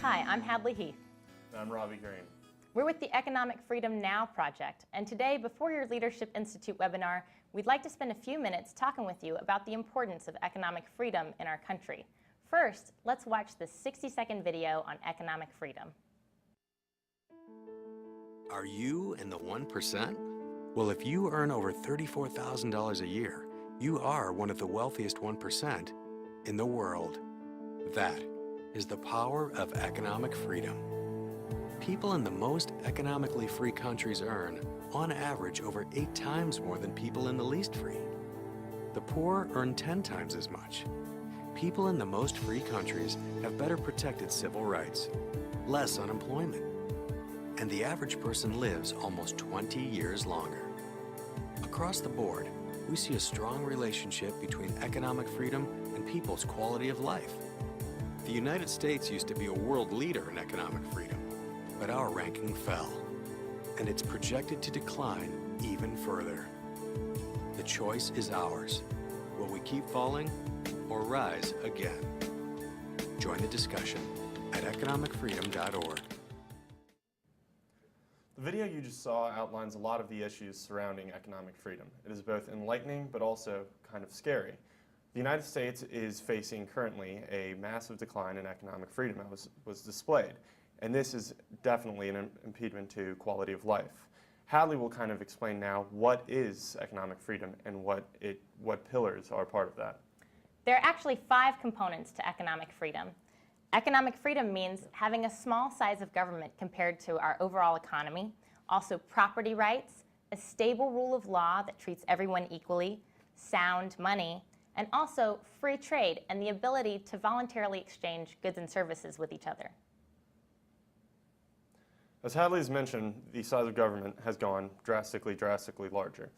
Hi, I'm Hadley Heath. And I'm Robbie Green. We're with the Economic Freedom Now project, and today, before your Leadership Institute webinar, we'd like to spend a few minutes talking with you about the importance of economic freedom in our country. First, let's watch this 60-second video on economic freedom. Are you in the 1%? Well, if you earn over $34,000 a year, you are one of the wealthiest 1% in the world. That is the power of economic freedom. People in the most economically free countries earn, on average, over 8 times more than people in the least free. The poor earn 10 times as much. People in the most free countries have better protected civil rights, less unemployment, and the average person lives almost 20 years longer. Across the board, we see a strong relationship between economic freedom and people's quality of life. The United States used to be a world leader in economic freedom, but our ranking fell, and it's projected to decline even further. The choice is ours. Will we keep falling or rise again? Join the discussion at economicfreedom.org. The video you just saw outlines a lot of the issues surrounding economic freedom. It is both enlightening but also kind of scary. The United States is facing currently a massive decline in economic freedom that was displayed, and this is definitely an impediment to quality of life. Hadley will kind of explain now what is economic freedom and what pillars are part of that. There are actually 5 components to economic freedom. Economic freedom means having a small size of government compared to our overall economy, also property rights, a stable rule of law that treats everyone equally, sound money, and also free trade and the ability to voluntarily exchange goods and services with each other. As Hadley has mentioned, the size of government has gone drastically larger.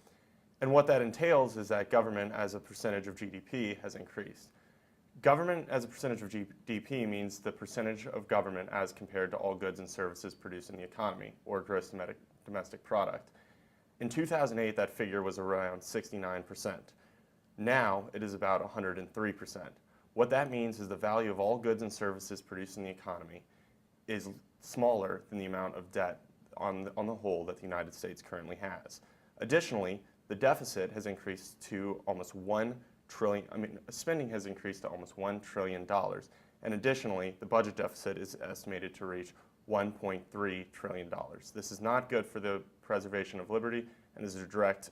And what that entails is that government as a percentage of GDP has increased. Government as a percentage of GDP means the percentage of government as compared to all goods and services produced in the economy, or gross domestic product. In 2008, that figure was around 69%. Now, it is about 103%. What that means is the value of all goods and services produced in the economy is smaller than the amount of debt on the whole that the United States currently has. Additionally, the deficit has increased to almost spending has increased to almost $1 trillion. And additionally, the budget deficit is estimated to reach $1.3 trillion. This is not good for the preservation of liberty and is a direct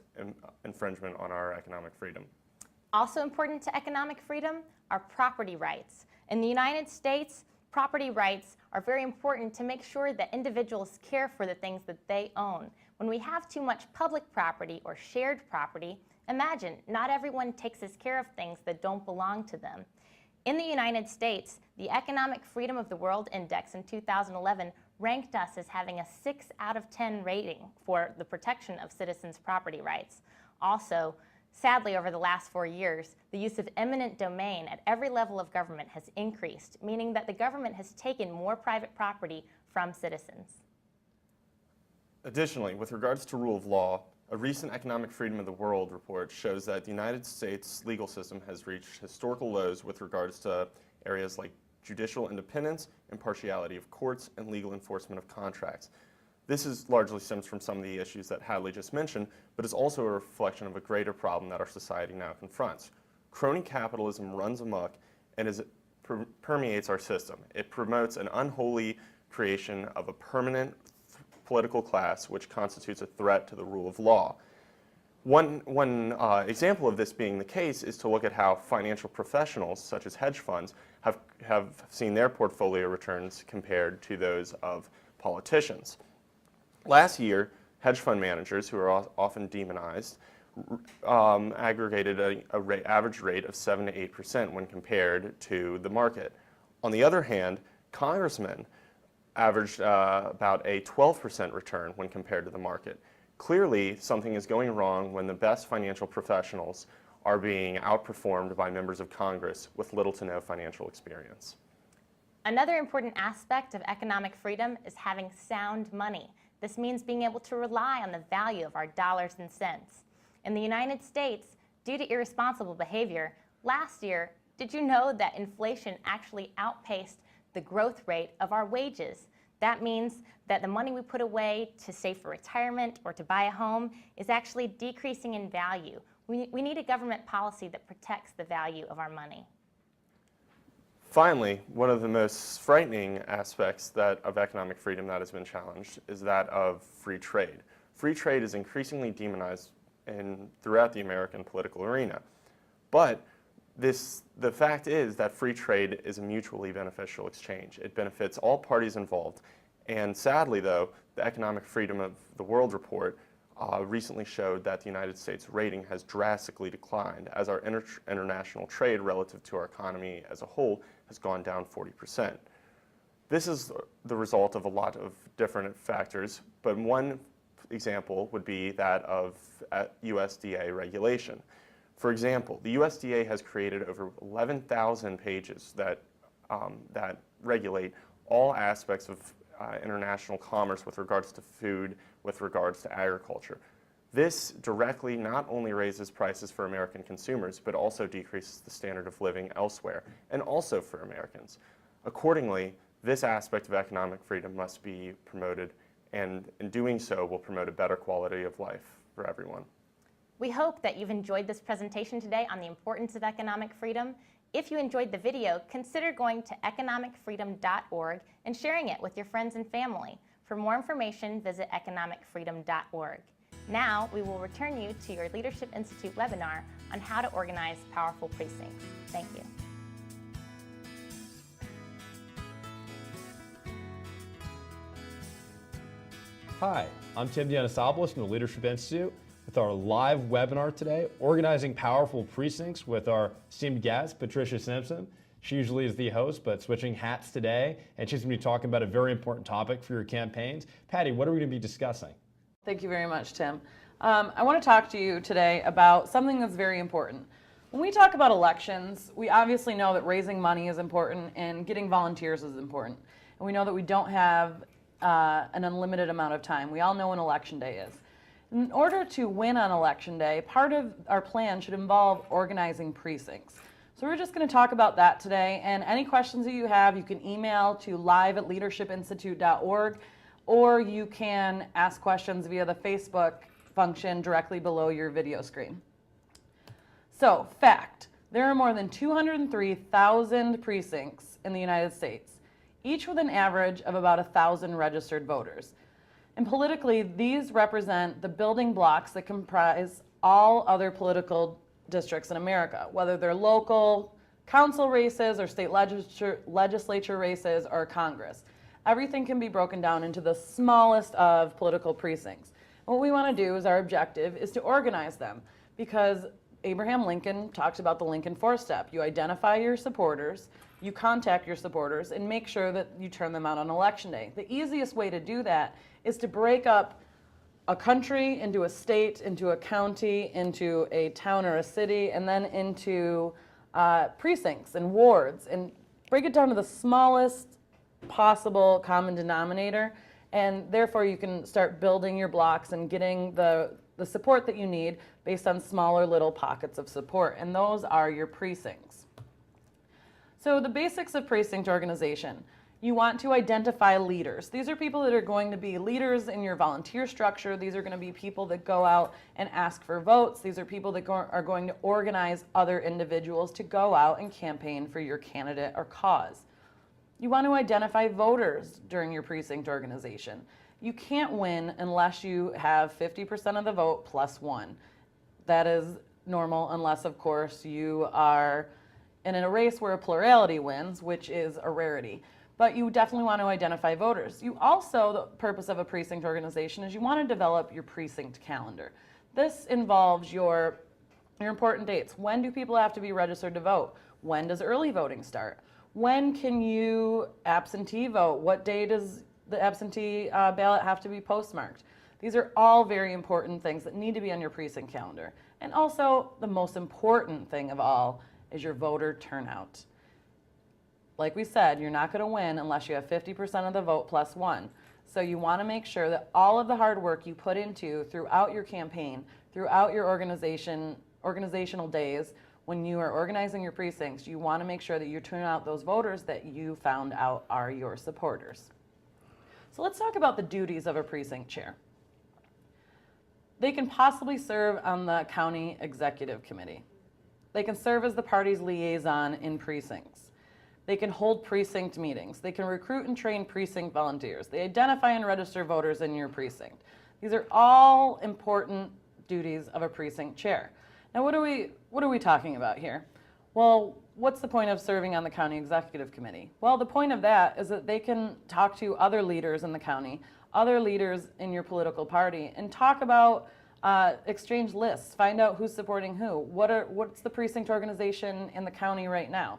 infringement on our economic freedom. Also important to economic freedom are property rights. In the United States, property rights are very important to make sure that individuals care for the things that they own. When we have too much public property or shared property, imagine not everyone takes as care of things that don't belong to them. In the United States, the Economic Freedom of the World Index in 2011 ranked us as having a 6 out of 10 rating for the protection of citizens' property rights. Also, sadly, over the last 4 years, the use of eminent domain at every level of government has increased, meaning that the government has taken more private property from citizens. Additionally, with regards to rule of law, a recent Economic Freedom of the World report shows that the United States legal system has reached historical lows with regards to areas like judicial independence, impartiality of courts, and legal enforcement of contracts. This largely stems from some of the issues that Hadley just mentioned, but is also a reflection of a greater problem that our society now confronts. Crony capitalism runs amok and permeates our system. It promotes an unholy creation of a permanent political class which constitutes a threat to the rule of law. One example of this being the case is to look at how financial professionals, such as hedge funds, have seen their portfolio returns compared to those of politicians. Last year, hedge fund managers, who are often demonized, aggregated an average rate of 7 to 8% when compared to the market. On the other hand, congressmen averaged about a 12% return when compared to the market. Clearly, something is going wrong when the best financial professionals are being outperformed by members of Congress with little to no financial experience. Another important aspect of economic freedom is having sound money. This means being able to rely on the value of our dollars and cents. In the United States, due to irresponsible behavior, last year, did you know that inflation actually outpaced the growth rate of our wages. That means that the money we put away to save for retirement or to buy a home is actually decreasing in value. We need a government policy that protects the value of our money. Finally, one of the most frightening aspects of economic freedom that has been challenged is that of free trade. Free trade is increasingly demonized throughout the American political arena. But the fact is that free trade is a mutually beneficial exchange. It benefits all parties involved. And sadly, though, the Economic Freedom of the World report recently showed that the United States rating has drastically declined as our international trade relative to our economy as a whole has gone down 40%. This is the result of a lot of different factors, but one example would be that of USDA regulation. For example, the USDA has created over 11,000 pages that regulate all aspects of international commerce with regards to food, with regards to agriculture. This directly not only raises prices for American consumers, but also decreases the standard of living elsewhere, and also for Americans. Accordingly, this aspect of economic freedom must be promoted, and in doing so will promote a better quality of life for everyone. We hope that you've enjoyed this presentation today on the importance of economic freedom. If you enjoyed the video, consider going to economicfreedom.org and sharing it with your friends and family. For more information, visit economicfreedom.org. Now, we will return you to your Leadership Institute webinar on how to organize powerful precincts. Thank you. Hi, I'm Tim Dianasopoulos from the Leadership Institute with our live webinar today, Organizing Powerful Precincts, with our esteemed guest, Patricia Simpson. She usually is the host, but switching hats today, and she's going to be talking about a very important topic for your campaigns. Patty, what are we going to be discussing? Thank you very much, Tim. I want to talk to you today about something that's very important. When we talk about elections, we obviously know that raising money is important and getting volunteers is important. And we know that we don't have an unlimited amount of time. We all know when Election Day is. In order to win on Election Day, part of our plan should involve organizing precincts. So we're just going to talk about that today, and any questions that you have, you can email to live@leadershipinstitute.org, or you can ask questions via the Facebook function directly below your video screen. So, fact, there are more than 203,000 precincts in the United States, each with an average of about 1,000 registered voters. And politically, these represent the building blocks that comprise all other political districts in America, whether they're local council races or state legislature races or Congress. Everything can be broken down into the smallest of political precincts. What we want to do is our objective is to organize them, because Abraham Lincoln talked about the Lincoln four-step. You identify your supporters, you contact your supporters, and make sure that you turn them out on Election Day. The easiest way to do that is to break up a country into a state, into a county, into a town or a city, and then into precincts and wards, and break it down to the smallest possible common denominator, and therefore you can start building your blocks and getting the support that you need based on smaller little pockets of support, and those are your precincts. So the basics of precinct organization. You want to identify leaders. These are people that are going to be leaders in your volunteer structure. These are going to be people that go out and ask for votes. These are people that are going to organize other individuals to go out and campaign for your candidate or cause. You want to identify voters during your precinct organization. You can't win unless you have 50% of the vote plus one. That is normal unless, of course, you are in a race where a plurality wins, which is a rarity. But you definitely want to identify voters. You also, the purpose of a precinct organization is you want to develop your precinct calendar. This involves your important dates. When do people have to be registered to vote? When does early voting start? When can you absentee vote? What day does the absentee ballot have to be postmarked? These are all very important things that need to be on your precinct calendar. And also, the most important thing of all is your voter turnout. Like we said, you're not going to win unless you have 50% of the vote plus one. So you want to make sure that all of the hard work you put into throughout your campaign, throughout your organizational days, when you are organizing your precincts, you want to make sure that you turn out those voters that you found out are your supporters. So let's talk about the duties of a precinct chair. They can possibly serve on the county executive committee. They can serve as the party's liaison in precincts. They can hold precinct meetings. They can recruit and train precinct volunteers. They identify and register voters in your precinct. These are all important duties of a precinct chair. Now, what are we talking about here? Well, what's the point of serving on the county executive committee? Well, the point of that is that they can talk to other leaders in the county, other leaders in your political party, and talk about exchange lists, find out who's supporting who. What's the precinct organization in the county right now?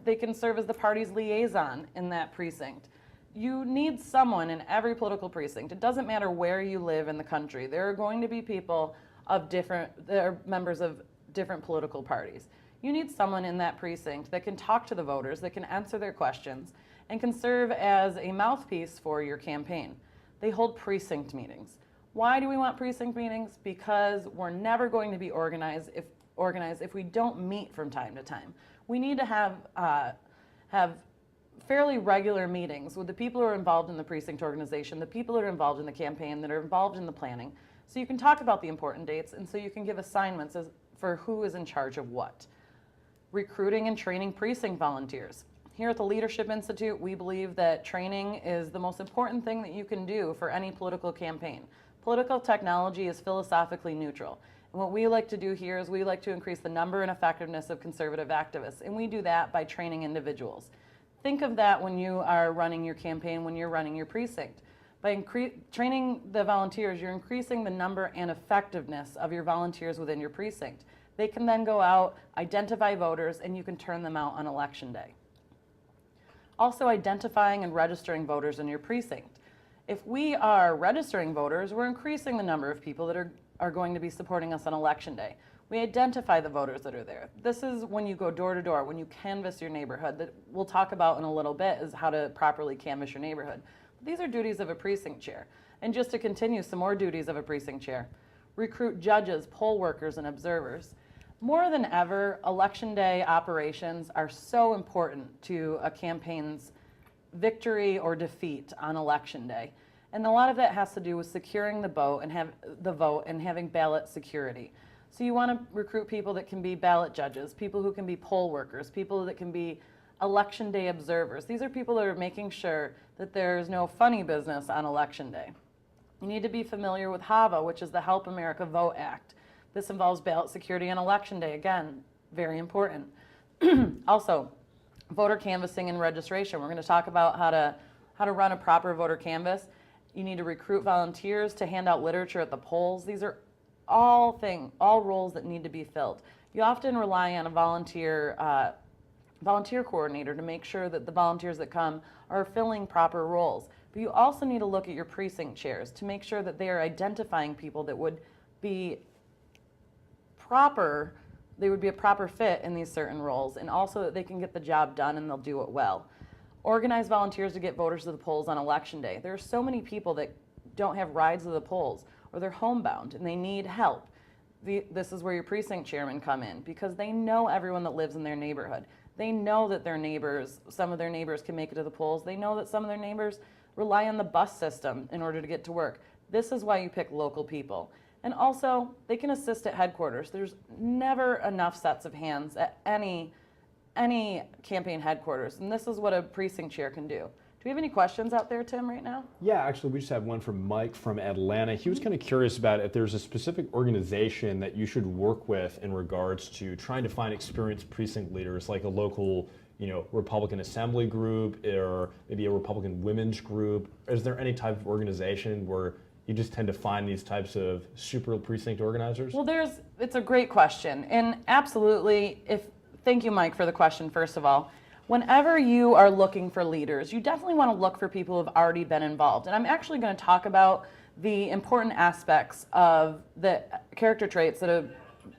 They can serve as the party's liaison in that precinct. You need someone in every political precinct. It doesn't matter where you live in the country. There are going to be people that are members of different political parties. You need someone in that precinct that can talk to the voters, that can answer their questions, and can serve as a mouthpiece for your campaign. They hold precinct meetings. Why do we want precinct meetings? Because we're never going to be organized if we don't meet from time to time. We need to have fairly regular meetings with the people who are involved in the precinct organization, the people that are involved in the campaign, that are involved in the planning, so you can talk about the important dates, and so you can give assignments for who is in charge of what. Recruiting and training precinct volunteers. Here at the Leadership Institute, we believe that training is the most important thing that you can do for any political campaign. Political technology is philosophically neutral. And what we like to do here is we like to increase the number and effectiveness of conservative activists, and we do that by training individuals. Think of that when you are running your campaign, when you're running your precinct. By training the volunteers, you're increasing the number and effectiveness of your volunteers within your precinct. They can then go out, identify voters, and you can turn them out on election day. Also, identifying and registering voters in your precinct. If we are registering voters, we're increasing the number of people that are going to be supporting us on election day. We identify the voters that are there. This is when you go door to door, when you canvass your neighborhood, that we'll talk about in a little bit, is how to properly canvass your neighborhood. These are duties of a precinct chair. And just to continue, some more duties of a precinct chair. Recruit judges, poll workers, and observers. More than ever, election day operations are so important to a campaign's victory or defeat on election day. And a lot of that has to do with securing the vote and having ballot security. So you want to recruit people that can be ballot judges, people who can be poll workers, people that can be election day observers. These are people that are making sure that there's no funny business on election day. You need to be familiar with HAVA, which is the Help America Vote Act. This involves ballot security on election day. Again, very important. Also, voter canvassing and registration. We're going to talk about how to run a proper voter canvass. You need to recruit volunteers to hand out literature at the polls. These are all roles that need to be filled. You often rely on a volunteer coordinator to make sure that the volunteers that come are filling proper roles. But you also need to look at your precinct chairs to make sure that they are identifying people that would be a proper fit in these certain roles, and also that they can get the job done and they'll do it well. Organize volunteers to get voters to the polls on election day. There are so many people that don't have rides to the polls, or they're homebound and they need help. This is where your precinct chairmen come in, because they know everyone that lives in their neighborhood. They know that some of their neighbors can make it to the polls. They know that some of their neighbors rely on the bus system in order to get to work. This is why you pick local people. And also, they can assist at headquarters. There's never enough sets of hands at any campaign headquarters, and this is what a precinct chair can do. Do we have any questions out there, Tim, right now? Yeah, actually, we just have one from Mike from Atlanta. He was kind of curious about if there's a specific organization that you should work with in regards to trying to find experienced precinct leaders, like a local, Republican Assembly group, or maybe a Republican women's group. Is there any type of organization where you just tend to find these types of super precinct organizers? Well, it's a great question, and absolutely, thank you, Mike, for the question, first of all. Whenever you are looking for leaders, you definitely want to look for people who have already been involved. And I'm actually going to talk about the important aspects of the character traits that an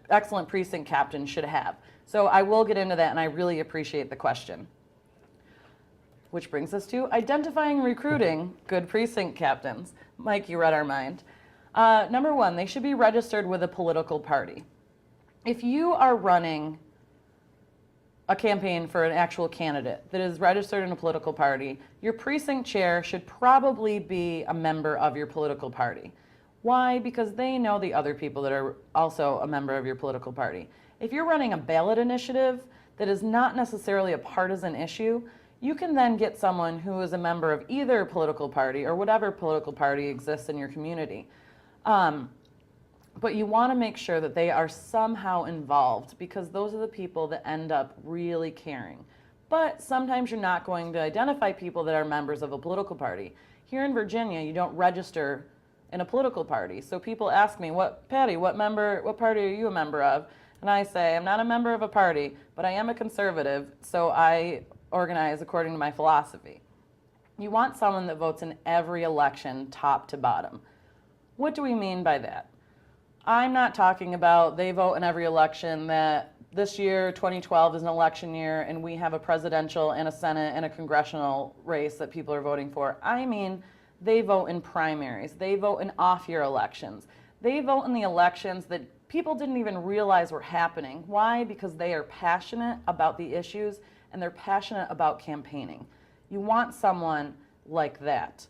excellent precinct captain should have. So I will get into that, and I really appreciate the question. Which brings us to identifying and recruiting good precinct captains. Mike, you read our mind. Number one, they should be registered with a political party. if you are running a campaign for an actual candidate that is registered in a political party, your precinct chair should probably be a member of your political party. Why? Because they know the other people that are also a member of your political party. If you're running a ballot initiative that is not necessarily a partisan issue, you can then get someone who is a member of either political party or whatever political party exists in your community. But you want to make sure that they are somehow involved, because those are the people that end up really caring. But sometimes you're not going to identify people that are members of a political party. Here in Virginia, you don't register in a political party. So people ask me, Patty, what party are you a member of? And I say, I'm not a member of a party, but I am a conservative, so I organize according to my philosophy. You want someone that votes in every election, top to bottom. What do we mean by that? I'm not talking about they vote in every election, that this year, 2012, is an election year and we have a presidential and a Senate and a congressional race that people are voting for. I mean, they vote in primaries. They vote in off-year elections. They vote in the elections that people didn't even realize were happening. Why? Because they are passionate about the issues and they're passionate about campaigning. You want someone like that.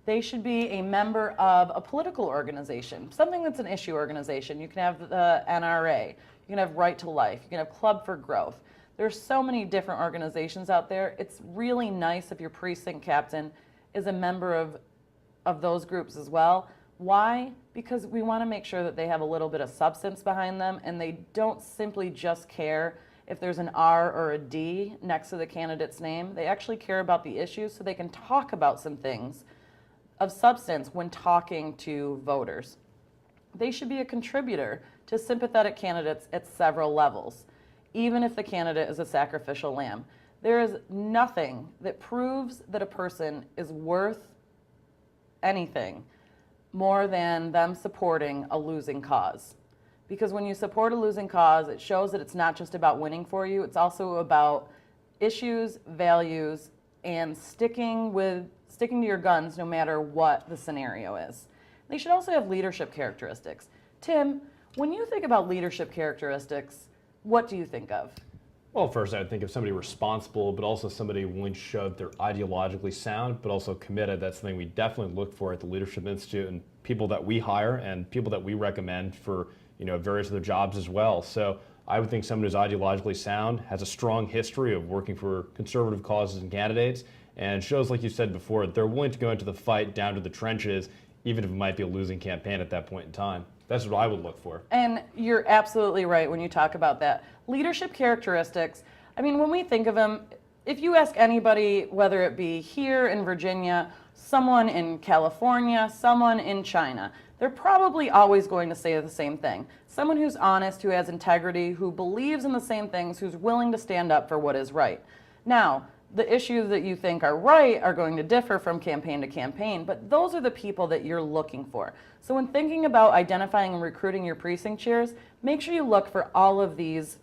They should be a member of a political organization, something that's an issue organization. You can have the NRA, you can have Right to Life, you can have Club for Growth. There's so many different organizations out there. It's really nice if your precinct captain is a member of those groups as well. Why? Because we want to make sure that they have a little bit of substance behind them and they don't simply just care if there's an R or a D next to the candidate's name. They actually care about the issues so they can talk about some things of substance when talking to voters. They should be a contributor to sympathetic candidates at several levels, even if the candidate is a sacrificial lamb. There is nothing that proves that a person is worth anything more than them supporting a losing cause. Because when you support a losing cause, it shows that it's not just about winning for you, it's also about issues, values, and sticking to your guns no matter what the scenario is. They should also have leadership characteristics. Tim, when you think about leadership characteristics, what do you think of? Well, first I would think of somebody responsible, but also somebody willing to show that they're ideologically sound, but also committed. That's something we definitely look for at the Leadership Institute, and people that we hire and people that we recommend for various other jobs as well. So I would think someone who's ideologically sound, has a strong history of working for conservative causes and candidates, and shows, like you said before, they're willing to go into the fight down to the trenches, even if it might be a losing campaign at that point in time. That's what I would look for. And you're absolutely right when you talk about that. Leadership characteristics, I mean, when we think of them, if you ask anybody, whether it be here in Virginia, someone in California, someone in China, they're probably always going to say the same thing. Someone who's honest, who has integrity, who believes in the same things, who's willing to stand up for what is right. Now, the issues that you think are right are going to differ from campaign to campaign, but those are the people that you're looking for. So when thinking about identifying and recruiting your precinct chairs, make sure you look for all of these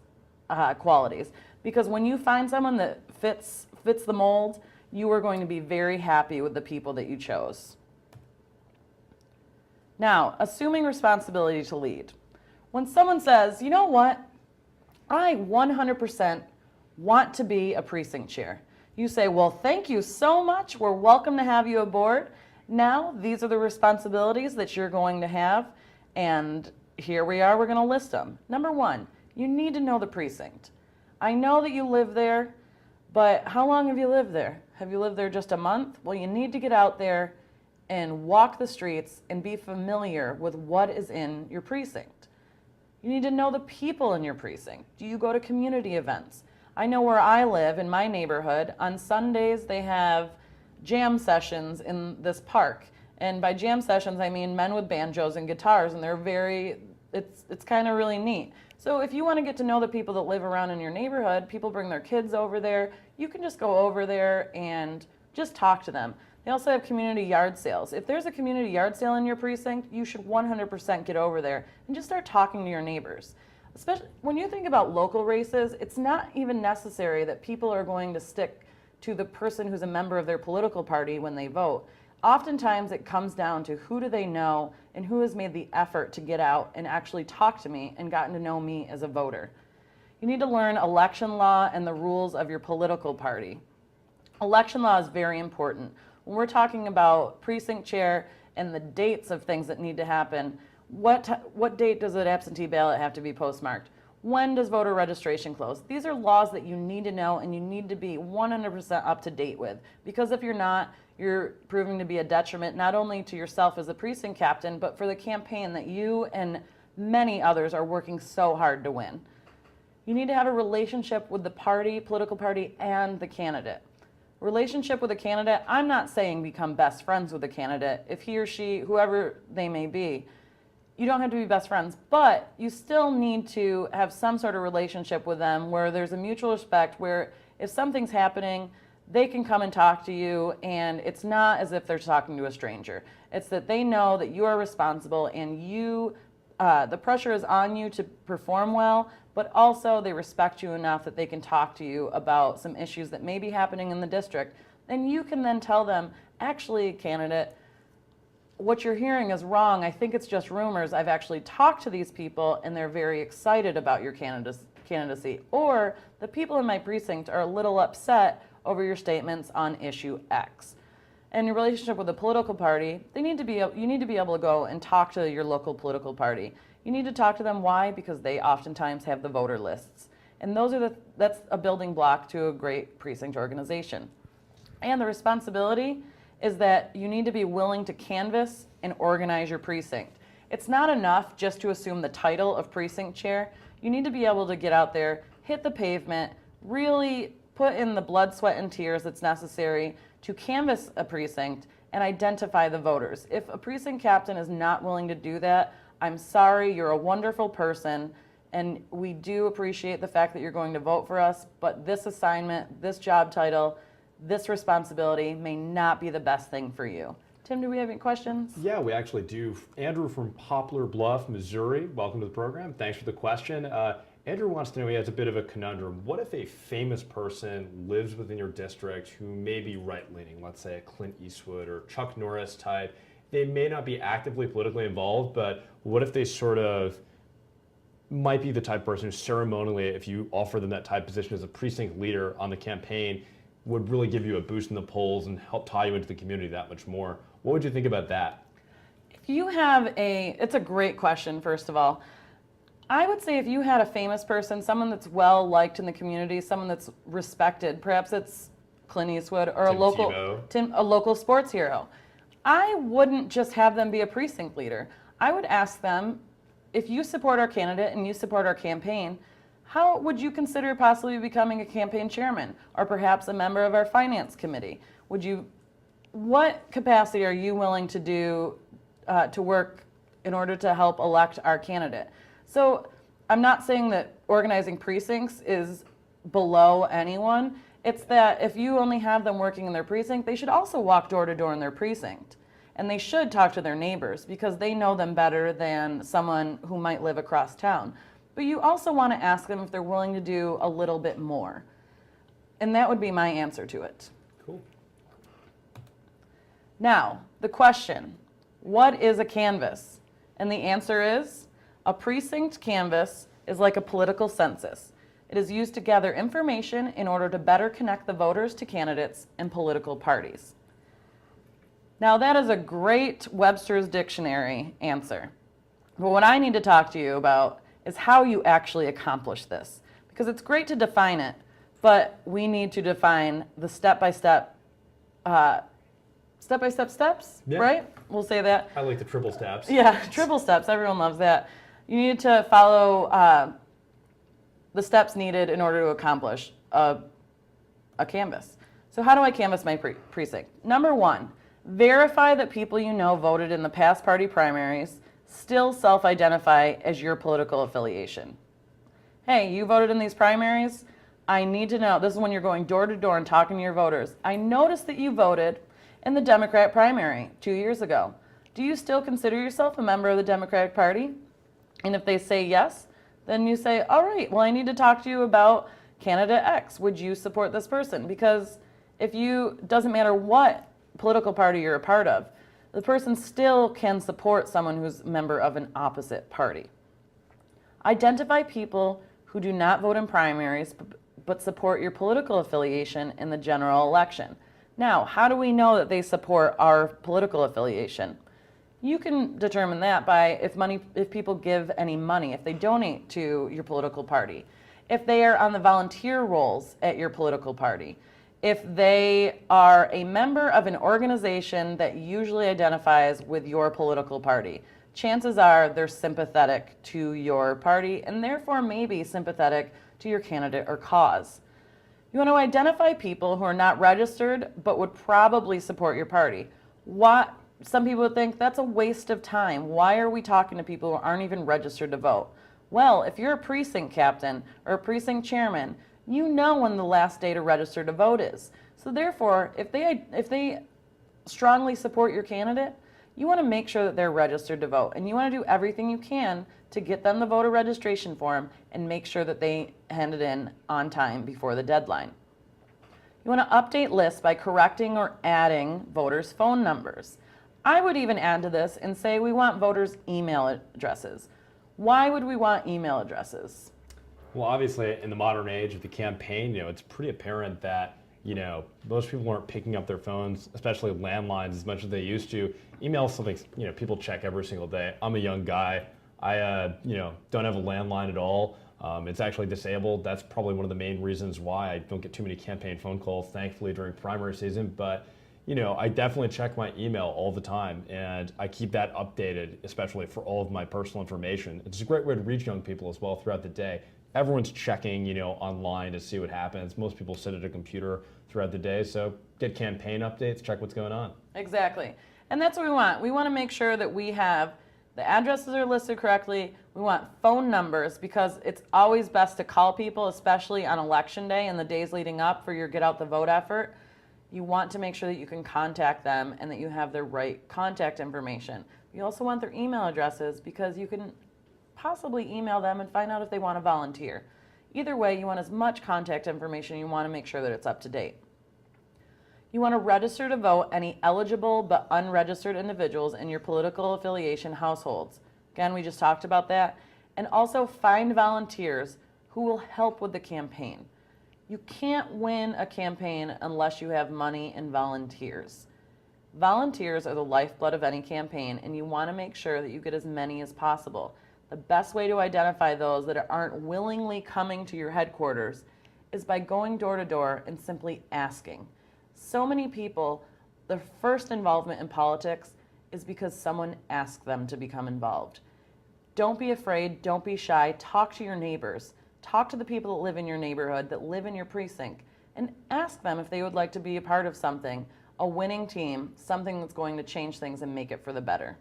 qualities, because when you find someone that fits the mold, you are going to be very happy with the people that you chose. Now, assuming responsibility to lead. When someone says, you know what, I 100% want to be a precinct chair, you say, well, thank you so much. We're welcome to have you aboard. Now, these are the responsibilities that you're going to have, and here we are, we're going to list them. Number one, you need to know the precinct. I know that you live there, but how long have you lived there? Have you lived there just a month? Well, you need to get out there and walk the streets and be familiar with what is in your precinct. You need to know the people in your precinct. Do you go to community events? I know where I live in my neighborhood, on Sundays they have jam sessions in this park. And by jam sessions, I mean men with banjos and guitars, and it's kind of really neat. So if you want to get to know the people that live around in your neighborhood, people bring their kids over there, you can just go over there and just talk to them. They also have community yard sales. If there's a community yard sale in your precinct, you should 100% get over there and just start talking to your neighbors. Especially when you think about local races, it's not even necessary that people are going to stick to the person who's a member of their political party when they vote. Oftentimes it comes down to who do they know and who has made the effort to get out and actually talk to me and gotten to know me as a voter. You need to learn election law and the rules of your political party. Election law is very important. When we're talking about precinct chair and the dates of things that need to happen, what date does an absentee ballot have to be postmarked? When does voter registration close? These are laws that you need to know and you need to be 100% up to date with, because if you're not, you're proving to be a detriment not only to yourself as a precinct captain, but for the campaign that you and many others are working so hard to win. You need to have a relationship with the party, political party, and the candidate. Relationship with a candidate, I'm not saying become best friends with a candidate. If he or she, whoever they may be, you don't have to be best friends, but you still need to have some sort of relationship with them where there's a mutual respect, where if something's happening, they can come and talk to you, and it's not as if they're talking to a stranger. It's that they know that you are responsible and you, the pressure is on you to perform well, but also they respect you enough that they can talk to you about some issues that may be happening in the district. And you can then tell them, actually, candidate, what you're hearing is wrong. I think it's just rumors. I've actually talked to these people and they're very excited about your candidacy. Or the people in my precinct are a little upset over your statements on issue X. And your relationship with the political party, you need to be able to go and talk to your local political party. You need to talk to them. Why? Because they oftentimes have the voter lists. And that's a building block to a great precinct organization. And the responsibility is that you need to be willing to canvass and organize your precinct. It's not enough just to assume the title of precinct chair. You need to be able to get out there, hit the pavement, really put in the blood, sweat, and tears that's necessary to canvass a precinct and identify the voters. If a precinct captain is not willing to do that, I'm sorry, you're a wonderful person, and we do appreciate the fact that you're going to vote for us, but this assignment, this job title, this responsibility may not be the best thing for you. Tim, do we have any questions? Yeah, we actually do. Andrew from Poplar Bluff, Missouri, welcome to the program. Thanks for the question. Andrew wants to know, he has a bit of a conundrum. What if a famous person lives within your district who may be right-leaning, let's say a Clint Eastwood or Chuck Norris type? They may not be actively politically involved, but what if they sort of might be the type of person who ceremonially, if you offer them that type of position as a precinct leader on the campaign, would really give you a boost in the polls and help tie you into the community that much more? What would you think about that? If you have it's a great question, first of all. I would say if you had a famous person, someone that's well liked in the community, someone that's respected, perhaps it's Clint Eastwood or a local sports hero, I wouldn't just have them be a precinct leader. I would ask them, if you support our candidate and you support our campaign, how would you consider possibly becoming a campaign chairman or perhaps a member of our finance committee? What capacity are you willing to do to work in order to help elect our candidate? So I'm not saying that organizing precincts is below anyone. It's that if you only have them working in their precinct, they should also walk door to door in their precinct. And they should talk to their neighbors because they know them better than someone who might live across town. But you also want to ask them if they're willing to do a little bit more. And that would be my answer to it. Cool. Now, the question, what is a canvass? And the answer is, a precinct canvass is like a political census. It is used to gather information in order to better connect the voters to candidates and political parties. Now, that is a great Webster's Dictionary answer. But what I need to talk to you about is how you actually accomplish this. Because it's great to define it, but we need to define the step-by-step steps, Yeah. right? We'll say that. I like the triple steps. Yeah, triple steps. Everyone loves that. You need to follow the steps needed in order to accomplish a canvass. So how do I canvass my precinct? Number one, verify that people you know voted in the past party primaries still self-identify as your political affiliation. Hey, you voted in these primaries? I need to know. This is when you're going door to door and talking to your voters. I noticed that you voted in the Democrat primary 2 years ago. Do you still consider yourself a member of the Democratic Party? And if they say yes, then you say, all right, well, I need to talk to you about candidate X. Would you support this person? Because doesn't matter what political party you're a part of, the person still can support someone who's a member of an opposite party. Identify people who do not vote in primaries but support your political affiliation in the general election. Now, how do we know that they support our political affiliation? You can determine that by if people give any money, if they donate to your political party, if they are on the volunteer rolls at your political party, if they are a member of an organization that usually identifies with your political party. Chances are they're sympathetic to your party and therefore maybe sympathetic to your candidate or cause. You want to identify people who are not registered but would probably support your party. Some people would think that's a waste of time. Why are we talking to people who aren't even registered to vote? Well, if you're a precinct captain or a precinct chairman, you know when the last day to register to vote is. So therefore, if they strongly support your candidate, you want to make sure that they're registered to vote. And you want to do everything you can to get them the voter registration form and make sure that they hand it in on time before the deadline. You want to update lists by correcting or adding voters' phone numbers. I would even add to this and say we want voters' email addresses. Why would we want email addresses? Well, obviously, in the modern age of the campaign, it's pretty apparent that, most people aren't picking up their phones, especially landlines, as much as they used to. Email is something, people check every single day. I'm a young guy. I, don't have a landline at all. It's actually disabled. That's probably one of the main reasons why I don't get too many campaign phone calls, thankfully, during primary season. But, I definitely check my email all the time, and I keep that updated, especially for all of my personal information. It's a great way to reach young people as well throughout the day. Everyone's checking, online to see what happens. Most people sit at a computer throughout the day, so get campaign updates, check what's going on. Exactly. And that's what we want. We want to make sure that we have the addresses are listed correctly. We want phone numbers because it's always best to call people, especially on election day and the days leading up for your get out the vote effort. You want to make sure that you can contact them and that you have their right contact information. You also want their email addresses because you can possibly email them and find out if they want to volunteer. Either way, you want as much contact information. You want to make sure that it's up to date. You want to register to vote any eligible but unregistered individuals in your political affiliation households. Again, we just talked about that. And also find volunteers who will help with the campaign. You can't win a campaign unless you have money and volunteers. Volunteers are the lifeblood of any campaign, and you want to make sure that you get as many as possible. The best way to identify those that aren't willingly coming to your headquarters is by going door to door and simply asking. So many people, their first involvement in politics is because someone asked them to become involved. Don't be afraid, don't be shy, talk to your neighbors. Talk to the people that live in your neighborhood, that live in your precinct, and ask them if they would like to be a part of something, a winning team, something that's going to change things and make it for the better.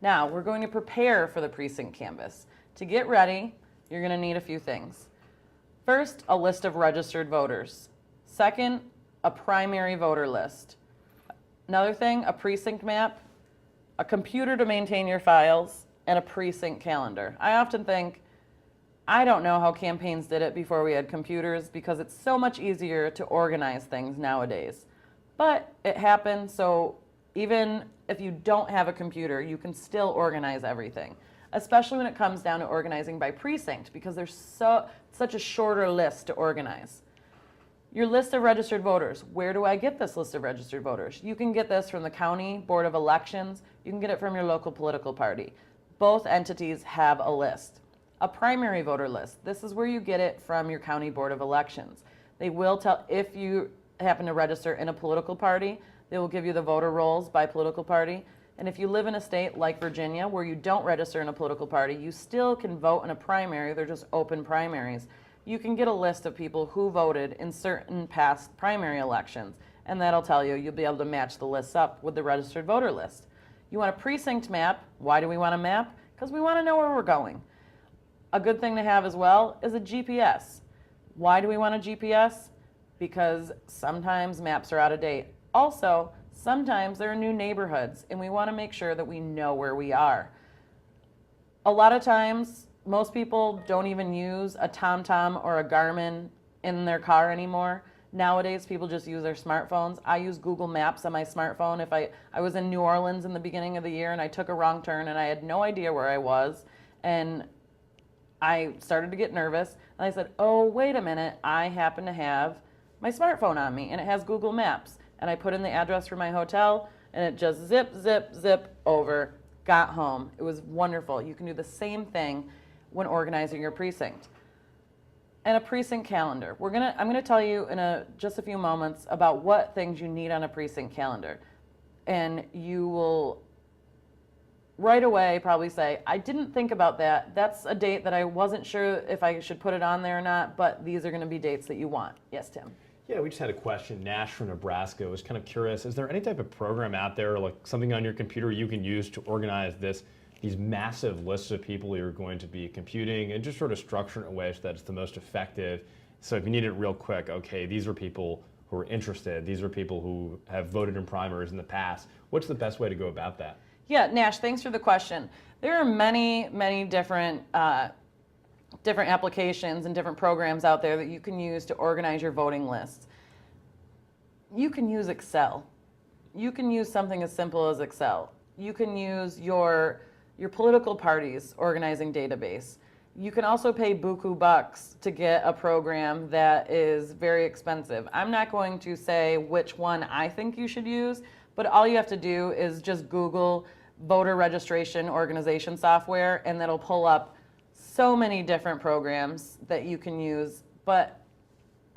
Now, we're going to prepare for the precinct canvass. To get ready, you're going to need a few things. First, a list of registered voters. Second, a primary voter list. Another thing, a precinct map, a computer to maintain your files, and a precinct calendar. I often think, I don't know how campaigns did it before we had computers because it's so much easier to organize things nowadays. But it happened, so even if you don't have a computer, you can still organize everything, especially when it comes down to organizing by precinct because there's such a shorter list to organize. Your list of registered voters. Where do I get this list of registered voters? You can get this from the County Board of Elections. You can get it from your local political party. Both entities have a list. A primary voter list. This is where you get it from your County Board of Elections. They will tell, if you happen to register in a political party, they will give you the voter rolls by political party. And if you live in a state like Virginia where you don't register in a political party, you still can vote in a primary. They're just open primaries. You can get a list of people who voted in certain past primary elections, and that'll tell you, you'll be able to match the lists up with the registered voter list. You want a precinct map. Why do we want a map? Because we want to know where we're going. A good thing to have as well is a GPS. Why do we want a GPS? Because sometimes maps are out of date. Also, sometimes there are new neighborhoods, and we want to make sure that we know where we are. A lot of times, most people don't even use a TomTom or a Garmin in their car anymore. Nowadays, people just use their smartphones. I use Google Maps on my smartphone. If I was in New Orleans in the beginning of the year and I took a wrong turn and I had no idea where I was, and I started to get nervous, and I said, oh, wait a minute, I happen to have my smartphone on me, and it has Google Maps. And I put in the address for my hotel, and it just zip, zip, zip over, got home. It was wonderful. You can do the same thing when organizing your precinct. And a precinct calendar. I'm gonna tell you in just a few moments about what things you need on a precinct calendar. And you will right away probably say, I didn't think about that. That's a date that I wasn't sure if I should put it on there or not, but these are gonna be dates that you want. Yes, Tim? Yeah, we just had a question. Nash from Nebraska was kind of curious. Is there any type of program out there, like something on your computer you can use to organize these massive lists of people you're going to be computing, and just sort of structure it in a way so that it's the most effective? So if you need it real quick, okay, these are people who are interested. These are people who have voted in primaries in the past. What's the best way to go about that? Yeah, Nash, thanks for the question. There are many, many different applications and different programs out there that you can use to organize your voting lists. You can use Excel. You can use something as simple as Excel. You can use your political party's organizing database. You can also pay buku bucks to get a program that is very expensive. I'm not going to say which one I think you should use, but all you have to do is just Google voter registration organization software, and that'll pull up so many different programs that you can use. But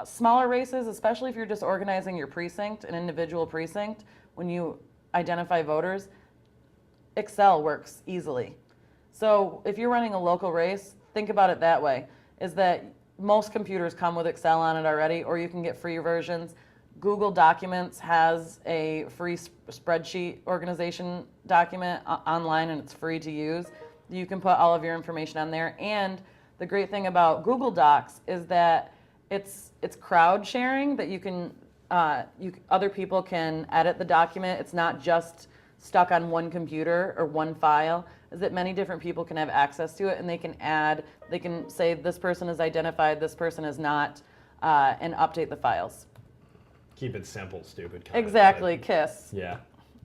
smaller races, especially if you're just organizing your precinct, an individual precinct, when you identify voters, Excel works easily. So if you're running a local race, think about it that way, is that most computers come with Excel on it already, or you can get free versions. Google Documents has a free spreadsheet organization document online, and it's free to use. You can put all of your information on there. And the great thing about Google Docs is that it's crowd sharing, that you can other people can edit the document. It's not just stuck on one computer or one file, is that many different people can have access to it, and they can say this person is identified, this person is not, and update the files. Keep it simple, stupid. Exactly, KISS. Yeah.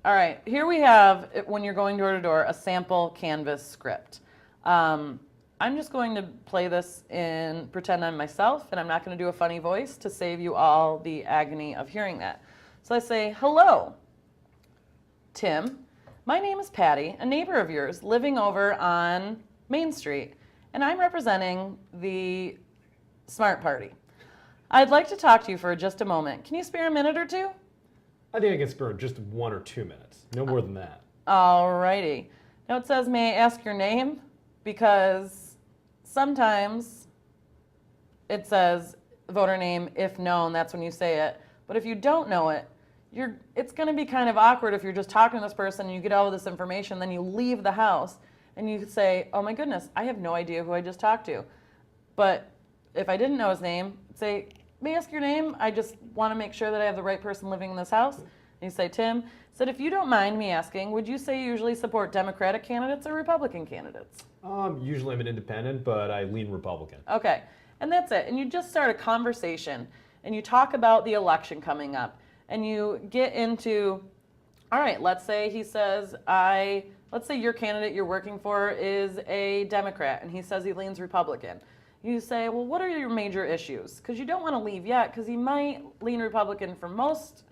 All right, here we have, when you're going door to door, a sample Canvas script. I'm just going to play this and pretend I'm myself, and I'm not going to do a funny voice to save you all the agony of hearing that. So I say, hello, Tim. My name is Patty, a neighbor of yours living over on Main Street, and I'm representing the Smart Party. I'd like to talk to you for just a moment. Can you spare a minute or two? I think I can spare just 1 or 2 minutes. No more than that. Alrighty. Now it says, may I ask your name? Because sometimes it says voter name, if known, that's when you say it. But if you don't know it, it's going to be kind of awkward if you're just talking to this person and you get all of this information, then you leave the house and you say, oh my goodness, I have no idea who I just talked to. But if I didn't know his name, say, may I ask your name? I just want to make sure that I have the right person living in this house. And you say, Tim. Said, if you don't mind me asking, would you say you usually support Democratic candidates or Republican candidates? Usually I'm an independent, but I lean Republican. Okay, and that's it. And you just start a conversation, and you talk about the election coming up, and you get into, all right, let's say he says, let's say your candidate you're working for is a Democrat, and he says he leans Republican. You say, well, what are your major issues? Because you don't want to leave yet, because he might lean Republican for most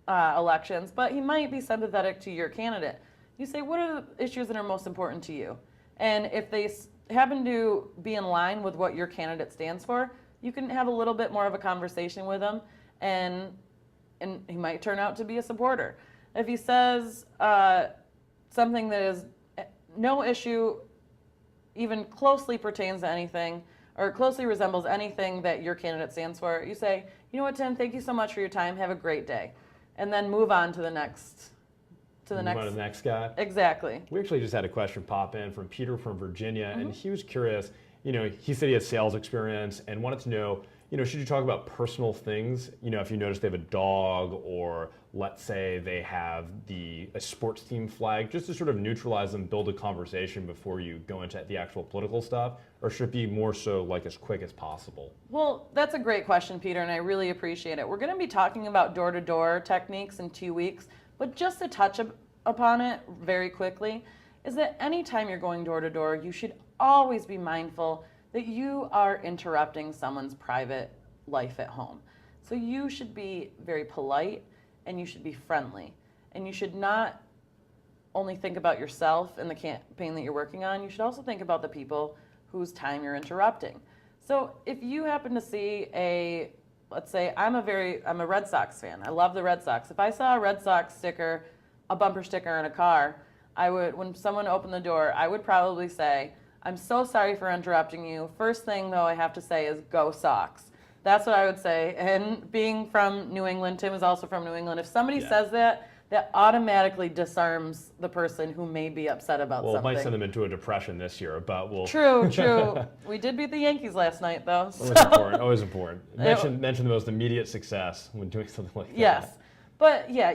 elections, but he might be sympathetic to your candidate. You say, what are the issues that are most important to you? And if they happen to be in line with what your candidate stands for, you can have a little bit more of a conversation with him, and he might turn out to be a supporter. If he says something that is no issue even closely pertains to anything or closely resembles anything that your candidate stands for, you say, you know what, Tim, thank you so much for your time. Have a great day. And then move on to the next. Move on to the next guy. Exactly. We actually just had a question pop in from Peter from Virginia, and he was curious, he said he has sales experience and wanted to know, should you talk about personal things? If you notice they have a dog, or let's say they have a sports team flag, just to sort of neutralize them, build a conversation before you go into the actual political stuff, or should it be more so like as quick as possible? Well, that's a great question, Peter, and I really appreciate it. We're going to be talking about door-to-door techniques in 2 weeks, but just to touch upon it very quickly, is that anytime you're going door-to-door, you should always be mindful that you are interrupting someone's private life at home. So you should be very polite, and you should be friendly, and you should not only think about yourself and the campaign that you're working on, you should also think about the people whose time you're interrupting. So if you happen to see let's say I'm a Red Sox fan. I love the Red Sox. If I saw a Red Sox sticker, a bumper sticker in a car, when someone opened the door, I would probably say, "I'm so sorry for interrupting you. First thing though I have to say is go Sox." That's what I would say. And being from New England, Tim is also from New England. If somebody says that automatically disarms the person who may be upset about something. Well, it might send them into a depression this year, but we'll... True. We did beat the Yankees last night, though. So. Always important. Mention the most immediate success when doing something like that. Yes. But yeah,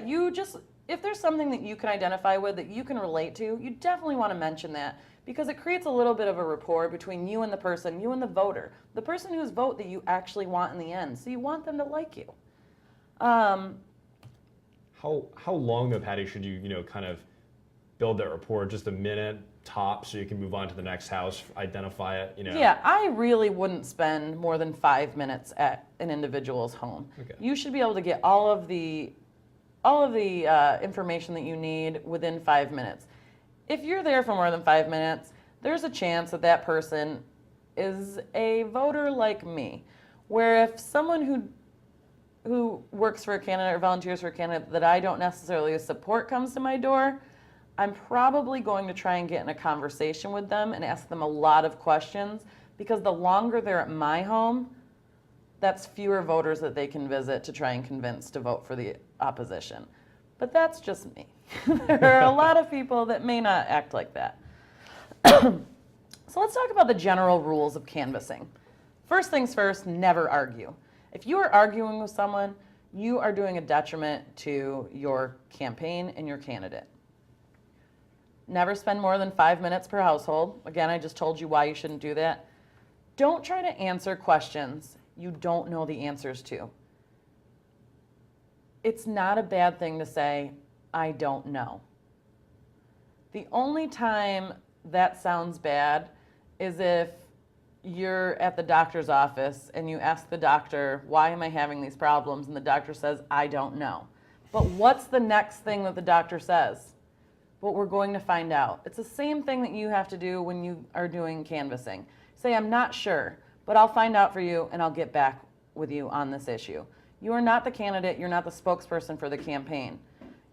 if there's something that you can identify with, that you can relate to, you definitely want to mention that, because it creates a little bit of a rapport between you and the person, you and the voter, the person whose vote that you actually want in the end. So you want them to like you. How long though, Patty, should you kind of build that rapport? Just a minute top, so you can move on to the next house, identify it. Yeah, I really wouldn't spend more than 5 minutes at an individual's home. Okay. You should be able to get all of the information that you need within 5 minutes. If you're there for more than 5 minutes, there's a chance that that person is a voter like me, where if someone who works for a candidate or volunteers for a candidate that I don't necessarily support comes to my door, I'm probably going to try and get in a conversation with them and ask them a lot of questions, because the longer they're at my home, that's fewer voters that they can visit to try and convince to vote for the opposition. But that's just me. There are a lot of people that may not act like that. So let's talk about the general rules of canvassing. First things first, never argue. If you are arguing with someone, you are doing a detriment to your campaign and your candidate. Never spend more than 5 minutes per household. Again, I just told you why you shouldn't do that. Don't try to answer questions you don't know the answers to. It's not a bad thing to say, "I don't know." The only time that sounds bad is if you're at the doctor's office and you ask the doctor, "Why am I having these problems?" And the doctor says, "I don't know." But what's the next thing that the doctor says? Well, we're going to find out. It's the same thing that you have to do when you are doing canvassing. Say, "I'm not sure, but I'll find out for you and I'll get back with you on this issue." You are not the candidate, you're not the spokesperson for the campaign.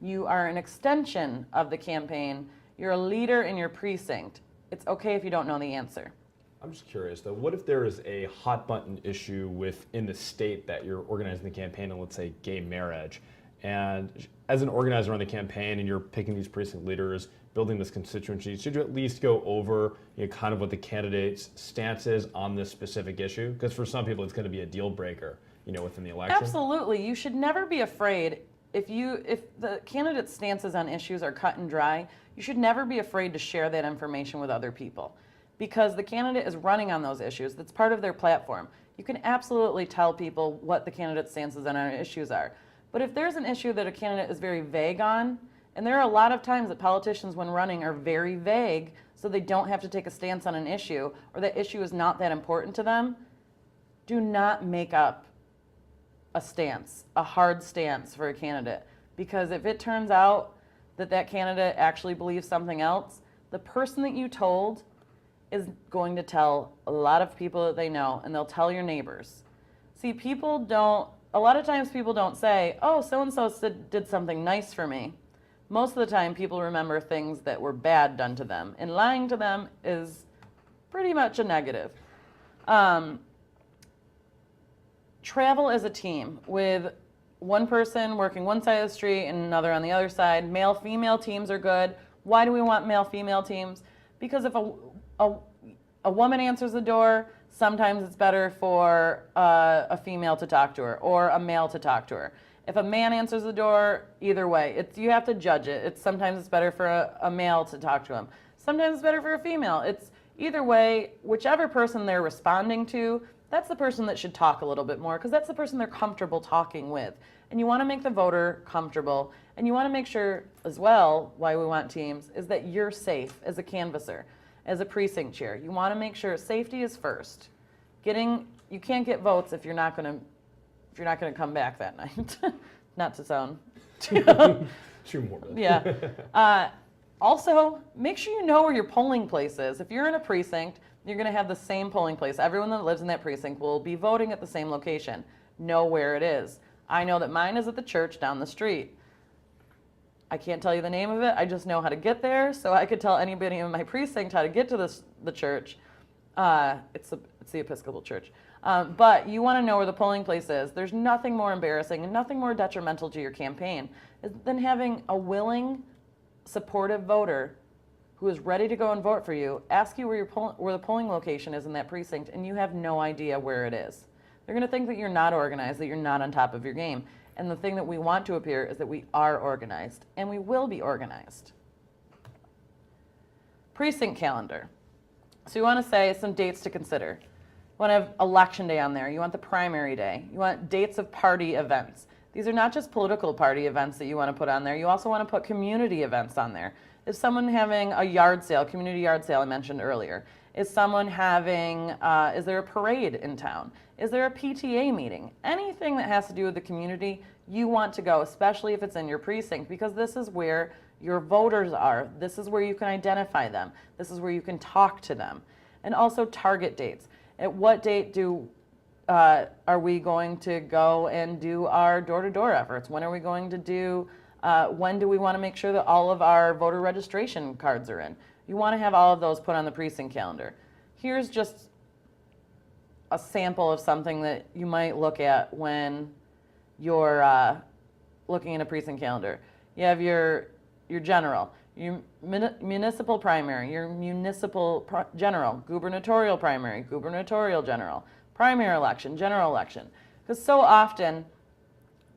You are an extension of the campaign. You're a leader in your precinct. It's okay if you don't know the answer. I'm just curious though, what if there is a hot button issue within the state that you're organizing the campaign in, let's say gay marriage, and as an organizer on the campaign and you're picking these precinct leaders, building this constituency, should you at least go over kind of what the candidate's stance is on this specific issue? Because for some people it's going to be a deal breaker within the election. Absolutely. You should never be afraid. If the candidate's stances on issues are cut and dry, you should never be afraid to share that information with other people, because the candidate is running on those issues. That's part of their platform. You can absolutely tell people what the candidate's stances on issues are. But if there's an issue that a candidate is very vague on, and there are a lot of times that politicians when running are very vague, so they don't have to take a stance on an issue, or that issue is not that important to them, do not make up a stance, a hard stance for a candidate. Because if it turns out that that candidate actually believes something else, the person that you told is going to tell a lot of people that they know, and they'll tell your neighbors. See, a lot of times people don't say, "Oh, so-and-so did something nice for me." Most of the time people remember things that were bad done to them, and lying to them is pretty much a negative. Travel as a team, with one person working one side of the street and another on the other side. Male-female teams are good. Why do we want male-female teams? Because if a a woman answers the door, sometimes it's better for a female to talk to her or a male to talk to her. If a man answers the door, either way, you have to judge it. Sometimes it's better for a male to talk to him. Sometimes it's better for a female. It's either way, whichever person they're responding to, that's the person that should talk a little bit more because that's the person they're comfortable talking with. And you want to make the voter comfortable, and you want to make sure as well, why we want teams, is that you're safe as a canvasser, as a precinct chair. You want to make sure safety is first. You can't get votes if you're not going to come back that night. Not to sound Too morbid. yeah. Also, make sure you know where your polling place is. If you're in a precinct, you're going to have the same polling place. Everyone that lives in that precinct will be voting at the same location. Know where it is. I know that mine is at the church down the street. I can't tell you the name of it. I just know how to get there, so I could tell anybody in my precinct how to get to the church. It's the Episcopal Church. But you want to know where the polling place is. There's nothing more embarrassing and nothing more detrimental to your campaign than having a willing, supportive voter who is ready to go and vote for you ask you where the polling location is in that precinct, and you have no idea where it is. They're going to think that you're not organized, that you're not on top of your game. And the thing that we want to appear is that we are organized, and we will be organized. Precinct calendar. So you want to say some dates to consider. You want to have election day on there. You want the primary day. You want dates of party events. These are not just political party events that you want to put on there. You also want to put community events on there. Is someone having a yard sale, community yard sale I mentioned earlier? Is someone having, is there a parade in town? Is there a PTA meeting? Anything that has to do with the community, you want to go, especially if it's in your precinct, because this is where your voters are. This is where you can identify them. This is where you can talk to them. And also target dates. At what date are we going to go and do our door-to-door efforts? When are we going to do, when do we want to make sure that all of our voter registration cards are in? You want to have all of those put on the precinct calendar. Here's just a sample of something that you might look at when you're looking at a precinct calendar. You have your general, your municipal primary, your municipal general, gubernatorial primary, gubernatorial general, primary election, general election. Because so often,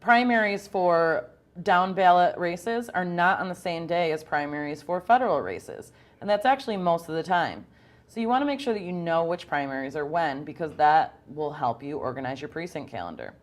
primaries for down ballot races are not on the same day as primaries for federal races. And that's actually most of the time. So you want to make sure that you know which primaries are when, because that will help you organize your precinct calendar.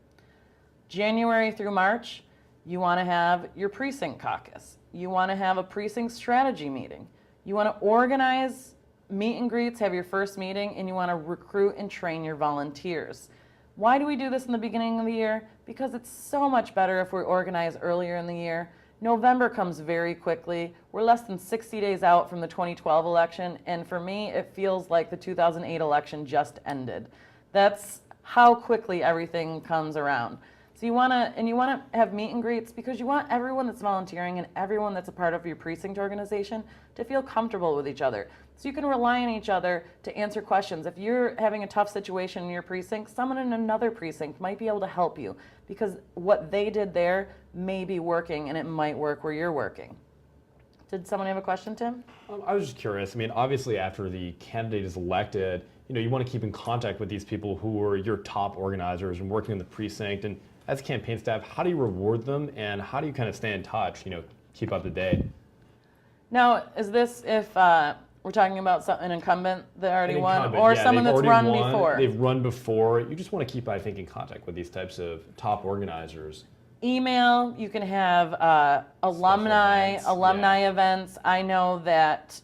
January through March, you want to have your precinct caucus. You want to have a precinct strategy meeting. You want to organize meet and greets, have your first meeting, and you want to recruit and train your volunteers. Why do we do this in the beginning of the year? Because it's so much better if we organize earlier in the year. November comes very quickly. We're less than 60 days out from the 2012 election, and for me, it feels like the 2008 election just ended. That's how quickly everything comes around. So you want to have meet and greets because you want everyone that's volunteering and everyone that's a part of your precinct organization to feel comfortable with each other. So you can rely on each other to answer questions. If you're having a tough situation in your precinct, someone in another precinct might be able to help you because what they did there may be working and it might work where you're working. Did someone have a question, Tim? I was just curious. I mean, obviously after the candidate is elected, you want to keep in contact with these people who are your top organizers and working in the precinct. And as campaign staff, how do you reward them and how do you kind of stay in touch, keep up to date? Now, is this if we're talking about an incumbent that already won or yeah, someone that's run before? They've run before. You just want to keep, I think, in contact with these types of top organizers. Email, you can have alumni events. I know that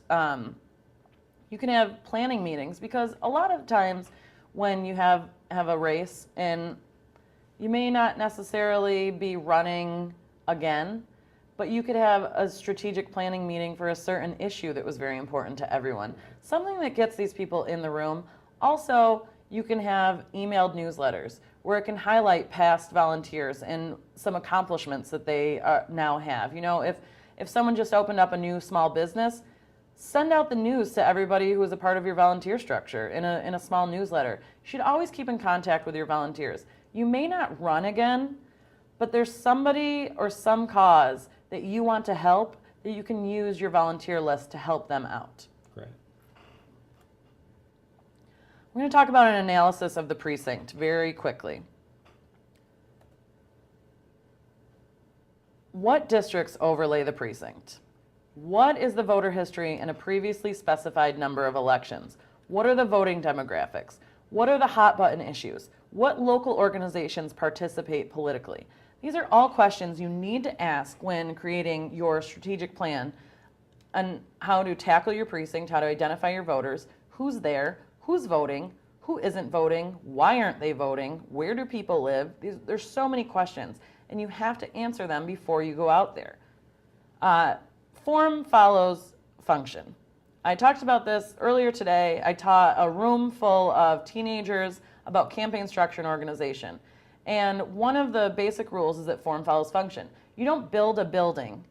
you can have planning meetings because a lot of times when you have a race and you may not necessarily be running again, but you could have a strategic planning meeting for a certain issue that was very important to everyone. Something that gets these people in the room. Also, you can have emailed newsletters where it can highlight past volunteers and some accomplishments that they now have. If someone just opened up a new small business, send out the news to everybody who is a part of your volunteer structure in a small newsletter. You should always keep in contact with your volunteers. You may not run again, but there's somebody or some cause that you want to help that you can use your volunteer list to help them out. Great. We're going to talk about an analysis of the precinct very quickly. What districts overlay the precinct? What is the voter history in a previously specified number of elections? What are the voting demographics? What are the hot button issues? What local organizations participate politically? These are all questions you need to ask when creating your strategic plan on how to tackle your precinct, how to identify your voters, who's there, who's voting, who isn't voting, why aren't they voting, where do people live? There's so many questions, and you have to answer them before you go out there. Form follows function. I talked about this earlier today. I taught a room full of teenagers about campaign structure and organization. And one of the basic rules is that form follows function. You don't build a building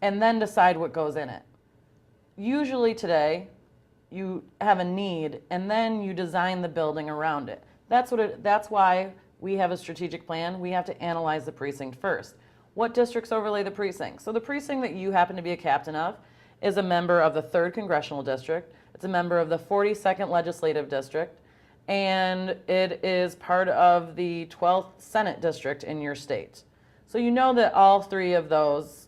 and then decide what goes in it. Usually today, you have a need and then you design the building around it. That's why we have a strategic plan. We have to analyze the precinct first. What districts overlay the precinct? So the precinct that you happen to be a captain of is a member of the 3rd Congressional District. It's a member of the 42nd Legislative District, and it is part of the 12th Senate District in your state. So you know that all 3 of those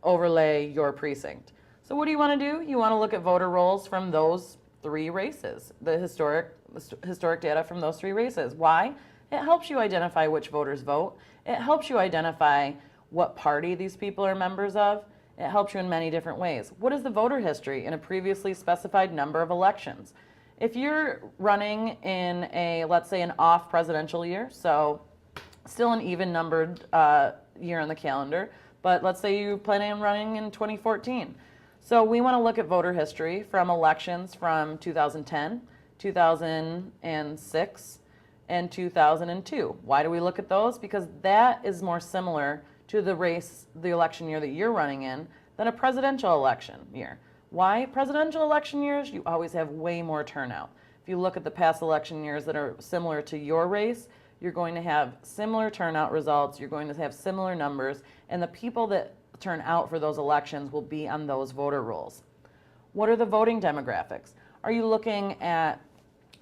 overlay your precinct. So what do you want to do? You want to look at voter rolls from those 3 races, the historic data from those 3 races. Why? It helps you identify which voters vote. It helps you identify what party these people are members of. It helps you in many different ways. What is the voter history in a previously specified number of elections? If you're running in let's say an off presidential year, so still an even numbered year on the calendar, but let's say you plan on running in 2014. So we want to look at voter history from elections from 2010, 2006, and 2002. Why do we look at those? Because that is more similar to the election year that you're running in than a presidential election year. Why? Presidential election years, you always have way more turnout. If you look at the past election years that are similar to your race, you're going to have similar turnout results, you're going to have similar numbers, and the people that turn out for those elections will be on those voter rolls. What are the voting demographics? Are you looking at,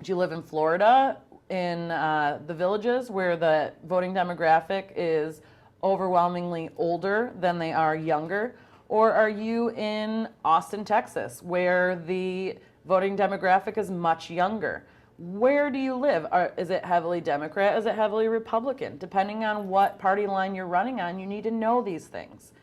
do you live in Florida, in the villages where the voting demographic is overwhelmingly older than they are younger? Or are you in Austin, Texas, where the voting demographic is much younger? Where do you live? Is it heavily Democrat? Is it heavily Republican? Depending on what party line you're running on, you need to know these things.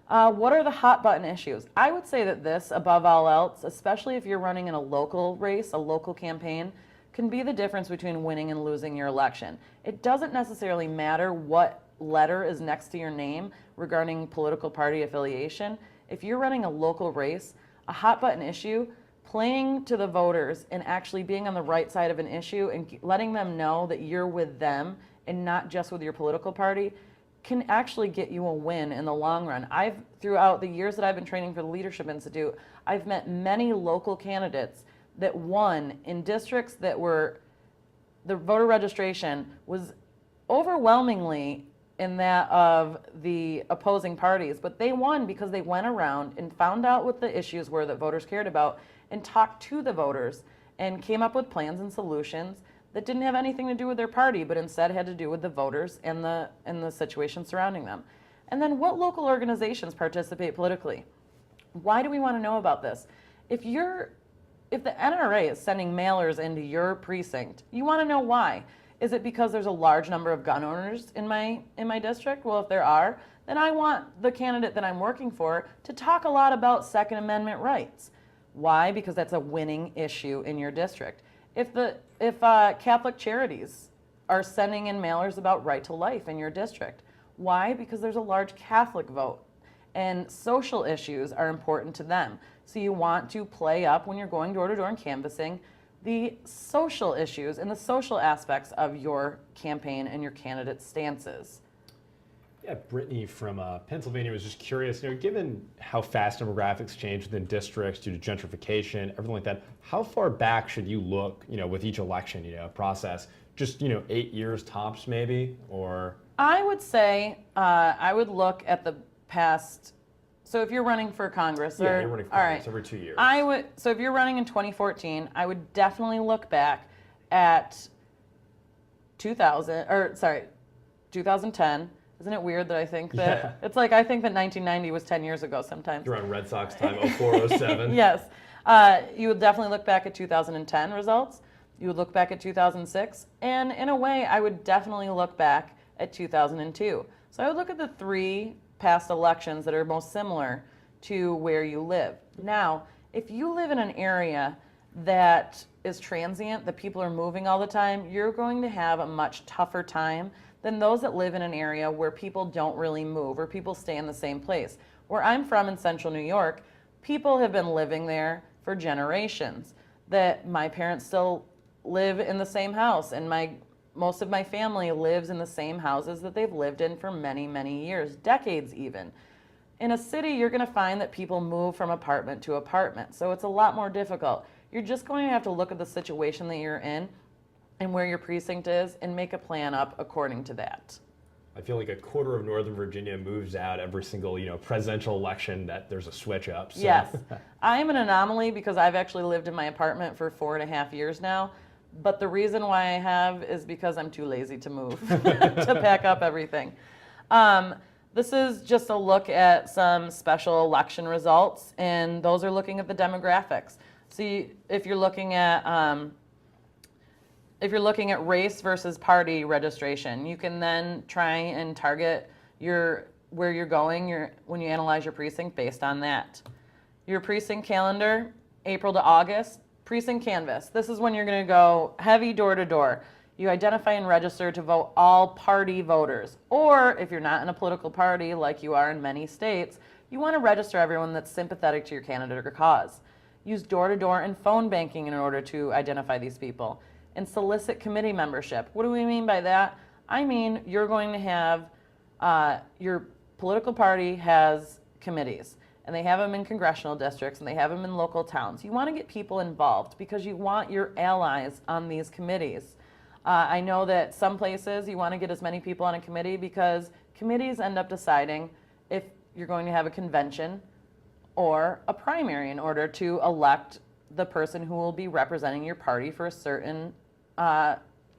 What are the hot button issues? I would say that this, above all else, especially if you're running in a local race, a local campaign, can be the difference between winning and losing your election. It doesn't necessarily matter what letter is next to your name regarding political party affiliation. If you're running a local race, a hot button issue, playing to the voters and actually being on the right side of an issue and letting them know that you're with them and not just with your political party can actually get you a win in the long run. Throughout the years that I've been training for the Leadership Institute, I've met many local candidates that won in districts that were, the voter registration was overwhelmingly in that of the opposing parties, but they won because they went around and found out what the issues were that voters cared about and talked to the voters and came up with plans and solutions that didn't have anything to do with their party, but instead had to do with the voters and the situation surrounding them. And then what local organizations participate politically? Why do we want to know about this? If the NRA is sending mailers into your precinct, you want to know why. Is it because there's a large number of gun owners in my district? Well, if there are, then I want the candidate that I'm working for to talk a lot about Second Amendment rights. Why? Because that's a winning issue in your district. If Catholic charities are sending in mailers about right to life in your district, why? Because there's a large Catholic vote, and social issues are important to them. So you want to play up, when you're going door to door and canvassing, the social issues and the social aspects of your campaign and your candidate stances. Yeah, Brittany from Pennsylvania was just curious, given how fast demographics change within districts due to gentrification, everything like that, how far back should you look, with each election, process? Just, 8 years tops maybe, or? I would say I would look at the past So if you're running for Congress, Yeah, or, you're running for all Congress right, every 2 years. So if you're running in 2014, I would definitely look back at 2010. Isn't it weird that I think that Yeah. it's like I think that 1990 was 10 years ago sometimes. You're on Red Sox time, 04, 07. Yes. You would definitely look back at 2010 results. You would look back at 2006. And in a way, I would definitely look back at 2002. So I would look at the 3 past elections that are most similar to where you live. Now, if you live in an area that is transient, that people are moving all the time, you're going to have a much tougher time than those that live in an area where people don't really move or people stay in the same place. Where I'm from in central New York, people have been living there for generations. That my parents still live in the same house, and most of my family lives in the same houses that they've lived in for many, many years, decades even. In a city, you're going to find that people move from apartment to apartment, so it's a lot more difficult. You're just going to have to look at the situation that you're in and where your precinct is and make a plan up according to that. I feel like a quarter of Northern Virginia moves out every single, presidential election that there's a switch up. So. Yes. I am an anomaly because I've actually lived in my apartment for 4.5 years now. But the reason why I have is because I'm too lazy to move, to pack up everything. This is just a look at some special election results, and those are looking at the demographics. See, if you're looking at race versus party registration, you can then try and target where you're going when you analyze your precinct based on that. Your precinct calendar, April to August. Precinct canvas. This is when you're going to go heavy door to door. You identify and register to vote all party voters. Or if you're not in a political party like you are in many states, you want to register everyone that's sympathetic to your candidate or cause. Use door to door and phone banking in order to identify these people. And solicit committee membership. What do we mean by that? I mean you're going to have, your political party has committees. And they have them in congressional districts, and they have them in local towns. You want to get people involved because you want your allies on these committees. I know that some places you want to get as many people on a committee because committees end up deciding if you're going to have a convention or a primary in order to elect the person who will be representing your party for a certain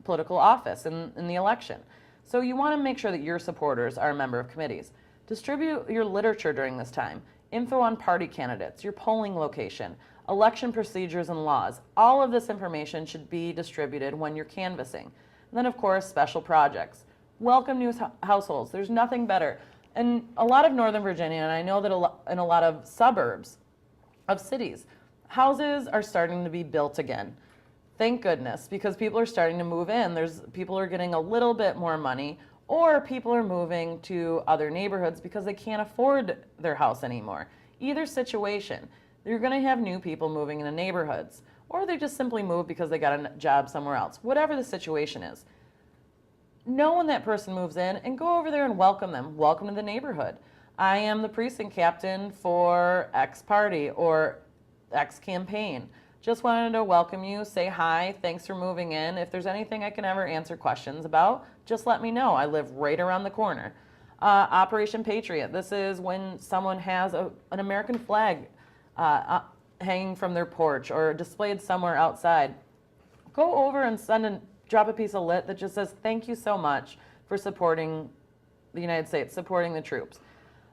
political office in the election. So you want to make sure that your supporters are a member of committees. Distribute your literature during this time. Info on party candidates, your polling location, election procedures and laws. All of this information should be distributed when you're canvassing. And then, of course, special projects. Welcome new households. There's nothing better. In a lot of Northern Virginia, and I know that in a lot of suburbs of cities, houses are starting to be built again. Thank goodness, because people are starting to move in. People are getting a little bit more money, or people are moving to other neighborhoods because they can't afford their house anymore. Either situation, you're going to have new people moving into neighborhoods, or they just simply move because they got a job somewhere else. Whatever the situation is, know when that person moves in and go over there and welcome them. Welcome to the neighborhood. I am the precinct captain for X party or X campaign. Just wanted to welcome you, say hi, thanks for moving in. If there's anything I can ever answer questions about, just let me know. I live right around the corner. Operation Patriot. This is when someone has an American flag hanging from their porch or displayed somewhere outside. Go over and drop a piece of lit that just says, thank you so much for supporting the United States, supporting the troops.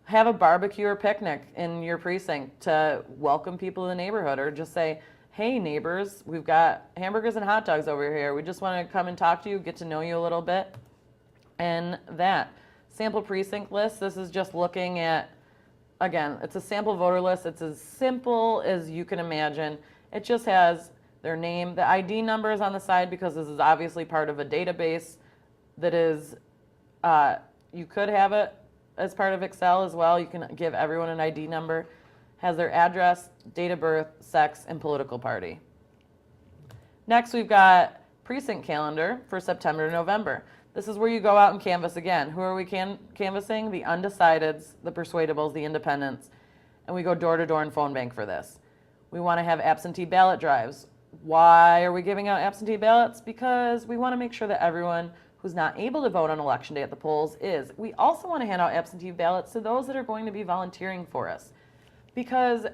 Have a barbecue or picnic in your precinct to welcome people to the neighborhood, or just say, hey neighbors, we've got hamburgers and hot dogs over here. We just want to come and talk to you, get to know you a little bit. And that. Sample precinct list, this is just looking at, again, it's a sample voter list. It's as simple as you can imagine. It just has their name. The ID number is on the side because this is obviously part of a database that is, you could have it as part of Excel as well. You can give everyone an ID number. Has their address, date of birth, sex, and political party. Next, we've got precinct calendar for September to November. This is where you go out and canvass again. Who are we canvassing? The undecideds, the persuadables, the independents. And we go door to door and phone bank for this. We want to have absentee ballot drives. Why are we giving out absentee ballots? Because we want to make sure that everyone who's not able to vote on election day at the polls is we also want to hand out absentee ballots to those that are going to be volunteering for us. Because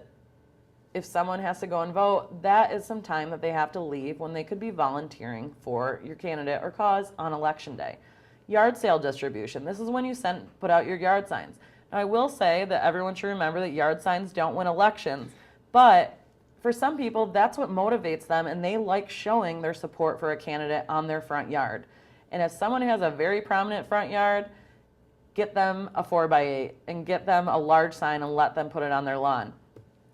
if someone has to go and vote, that is some time that they have to leave when they could be volunteering for your candidate or cause on election day. Yard sale distribution. This is when you put out your yard signs. Now, I will say that everyone should remember that yard signs don't win elections, but for some people, that's what motivates them, and they like showing their support for a candidate on their front yard. And if someone has a very prominent front yard, get them a 4x8 and get them a large sign and let them put it on their lawn.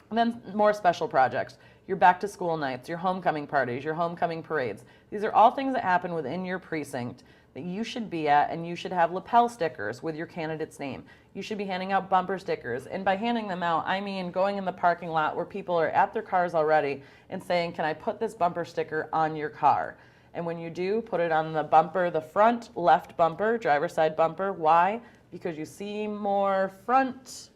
And then more special projects, your back to school nights, your homecoming parties, your homecoming parades. These are all things that happen within your precinct that you should be at, and you should have lapel stickers with your candidate's name. You should be handing out bumper stickers. And by handing them out, I mean going in the parking lot where people are at their cars already and saying, can I put this bumper sticker on your car? And when you do, put it on the bumper, the front left bumper, driver's side bumper. Why? Because you see more front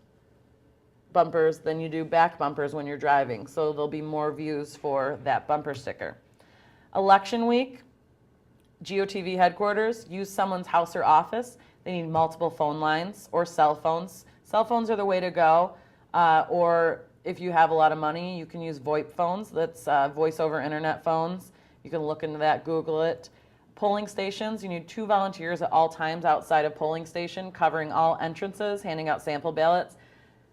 bumpers than you do back bumpers when you're driving. So there'll be more views for that bumper sticker. Election week, GOTV headquarters, use someone's house or office. They need multiple phone lines or cell phones. Cell phones are the way to go. Or if you have a lot of money, you can use VoIP phones. That's voice over internet phones. You can look into that, Google it. Polling stations, you need 2 volunteers at all times outside of polling station, covering all entrances, handing out sample ballots.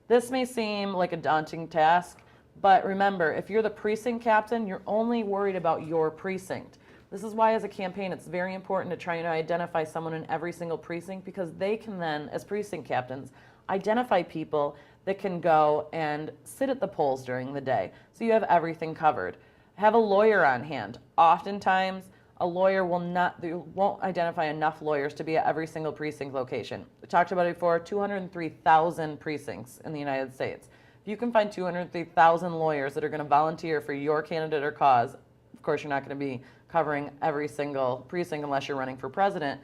This may seem like a daunting task, but remember, if you're the precinct captain, you're only worried about your precinct. This is why as a campaign, it's very important to try and identify someone in every single precinct, because they can then, as precinct captains, identify people that can go and sit at the polls during the day. So you have everything covered. Have a lawyer on hand. Oftentimes, a lawyer won't identify enough lawyers to be at every single precinct location. We talked about it before, 203,000 precincts in the United States. If you can find 203,000 lawyers that are going to volunteer for your candidate or cause, of course you're not going to be covering every single precinct unless you're running for president,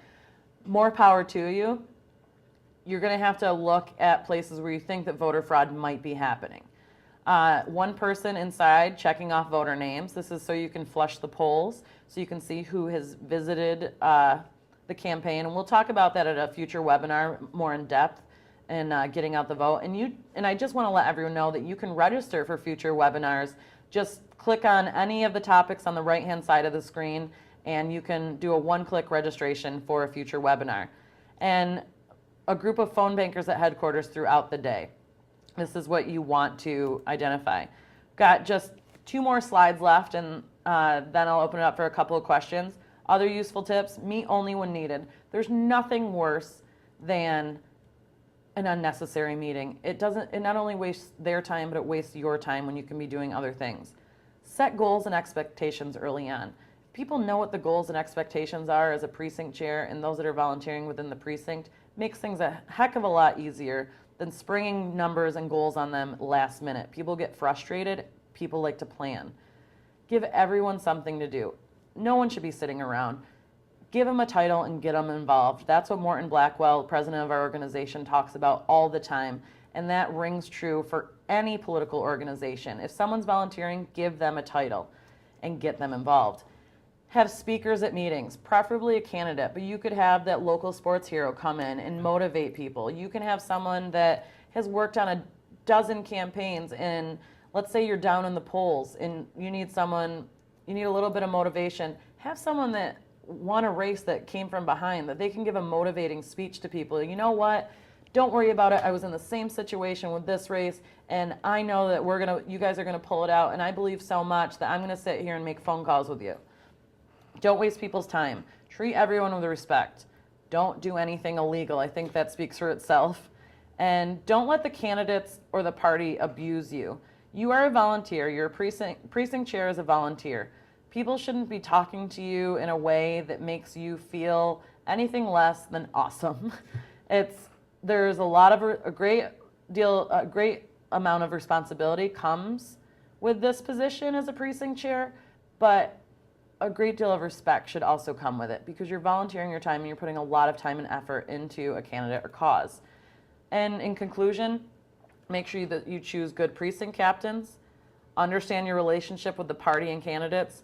more power to you. You're going to have to look at places where you think that voter fraud might be happening. One person inside checking off voter names. This is so you can flush the polls, so you can see who has visited the campaign. And we'll talk about that at a future webinar more in depth in getting out the vote. And I just want to let everyone know that you can register for future webinars. Just click on any of the topics on the right-hand side of the screen, and you can do a one-click registration for a future webinar. And a group of phone bankers at headquarters throughout the day. This is what you want to identify. Got just 2 more slides left, and then I'll open it up for a couple of questions. Other useful tips, meet only when needed. There's nothing worse than an unnecessary meeting. It not only wastes their time, but it wastes your time when you can be doing other things. Set goals and expectations early on. People know what the goals and expectations are as a precinct chair, and those that are volunteering within the precinct makes things a heck of a lot easier than springing numbers and goals on them last minute. People get frustrated. People like to plan. Give everyone something to do. No one should be sitting around. Give them a title and get them involved. That's what Morton Blackwell, president of our organization, talks about all the time. And that rings true for any political organization. If someone's volunteering, give them a title and get them involved. Have speakers at meetings, preferably a candidate, but you could have that local sports hero come in and motivate people. You can have someone that has worked on a dozen campaigns, and let's say you're down in the polls and you need a little bit of motivation. Have someone that won a race that came from behind, that they can give a motivating speech to people. You know what? Don't worry about it. I was in the same situation with this race, and I know that you guys are gonna pull it out, and I believe so much that I'm gonna sit here and make phone calls with you. Don't waste people's time. Treat everyone with respect. Don't do anything illegal. I think that speaks for itself. And don't let the candidates or the party abuse you. You are a volunteer. Your precinct chair is a volunteer. People shouldn't be talking to you in a way that makes you feel anything less than awesome. There's a great amount of responsibility comes with this position as a precinct chair, but a great deal of respect should also come with it, because you're volunteering your time and you're putting a lot of time and effort into a candidate or cause. And in conclusion, make sure that you choose good precinct captains, understand your relationship with the party and candidates,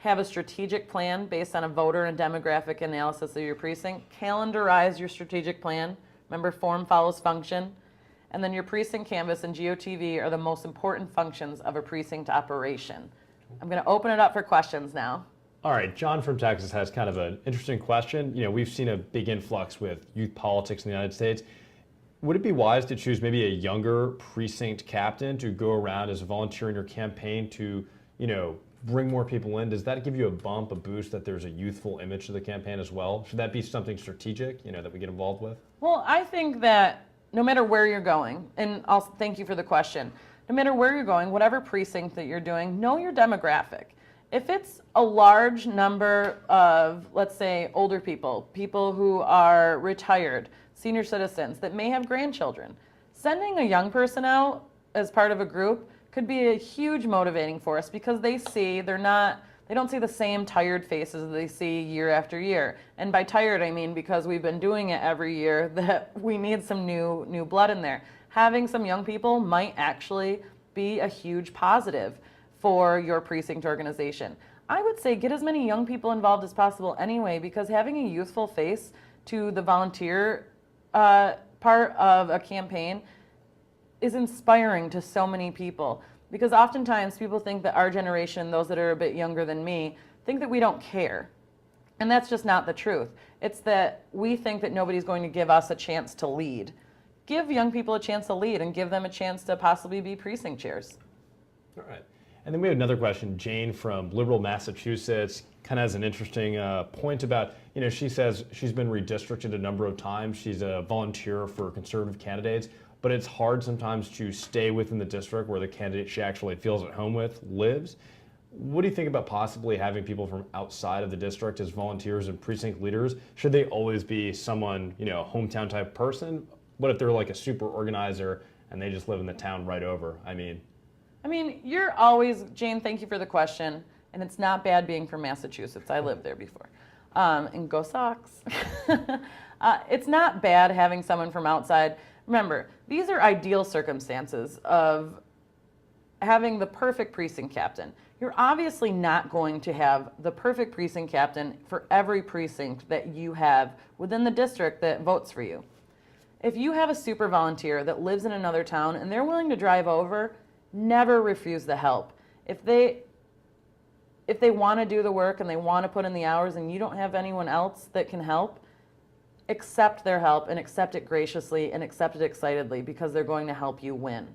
have a strategic plan based on a voter and demographic analysis of your precinct, calendarize your strategic plan. Remember, form follows function. And then your precinct canvas and GOTV are the most important functions of a precinct operation. I'm going to open it up for questions now. All right, John from Texas has kind of an interesting question. We've seen a big influx with youth politics in the United States. Would it be wise to choose maybe a younger precinct captain to go around as a volunteer in your campaign to, bring more people in? Does that give you a bump, a boost, that there's a youthful image to the campaign as well? Should that be something strategic, that we get involved with? Well, I think that no matter where you're going, and I'll thank you for the question, no matter where you're going, whatever precinct that you're doing, know your demographic. If it's a large number of, let's say, older people, people who are retired, senior citizens that may have grandchildren, sending a young person out as part of a group could be a huge motivating force because they don't see the same tired faces they see year after year. And by tired, I mean because we've been doing it every year, that we need some new blood in there. Having some young people might actually be a huge positive for your precinct organization. I would say get as many young people involved as possible anyway, because having a youthful face to the volunteer part of a campaign is inspiring to so many people. Because oftentimes people think that our generation, those that are a bit younger than me, think that we don't care. And that's just not the truth. It's that we think that nobody's going to give us a chance to lead. Give young people a chance to lead and give them a chance to possibly be precinct chairs. All right. And then we have another question. Jane from Liberal, Massachusetts kind of has an interesting point about, she says she's been redistricted a number of times. She's a volunteer for conservative candidates, but it's hard sometimes to stay within the district where the candidate she actually feels at home with lives. What do you think about possibly having people from outside of the district as volunteers and precinct leaders? Should they always be someone, hometown type person? What if they're like a super organizer and they just live in the town right over? I mean, you're always, Jane, thank you for the question. And it's not bad being from Massachusetts. I lived there before. And go Sox. It's not bad having someone from outside. Remember, these are ideal circumstances of having the perfect precinct captain. You're obviously not going to have the perfect precinct captain for every precinct that you have within the district that votes for you. If you have a super volunteer that lives in another town and they're willing to drive over, never refuse the help. If they want to do the work and they want to put in the hours and you don't have anyone else that can help, accept their help and accept it graciously and accept it excitedly, because they're going to help you win.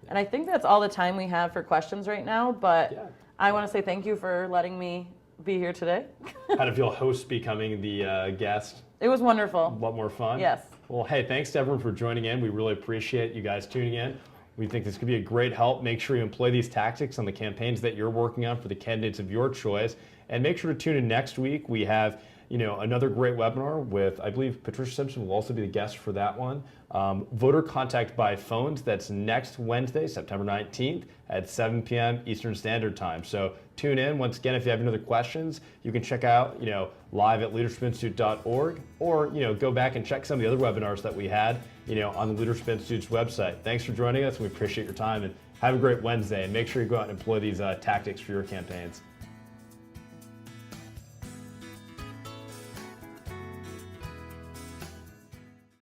And I think that's all the time we have for questions right now, but I want to say thank you for letting me be here today. How did it feel host becoming the guest? It was wonderful. A lot more fun? Yes. Well, hey, thanks to everyone for joining in. We really appreciate you guys tuning in. We think this could be a great help. Make sure you employ these tactics on the campaigns that you're working on for the candidates of your choice. And make sure to tune in next week. We have another great webinar with, I believe, Patricia Simpson will also be the guest for that one. Voter contact by phones. That's next Wednesday, September 19th at 7 p.m. Eastern Standard Time. So tune in. Once again, if you have any other questions, you can check out, live at leadershipinstitute.org, or, go back and check some of the other webinars that we had, on the Leadership Institute's website. Thanks for joining us. We appreciate your time, and have a great Wednesday. And make sure you go out and employ these tactics for your campaigns.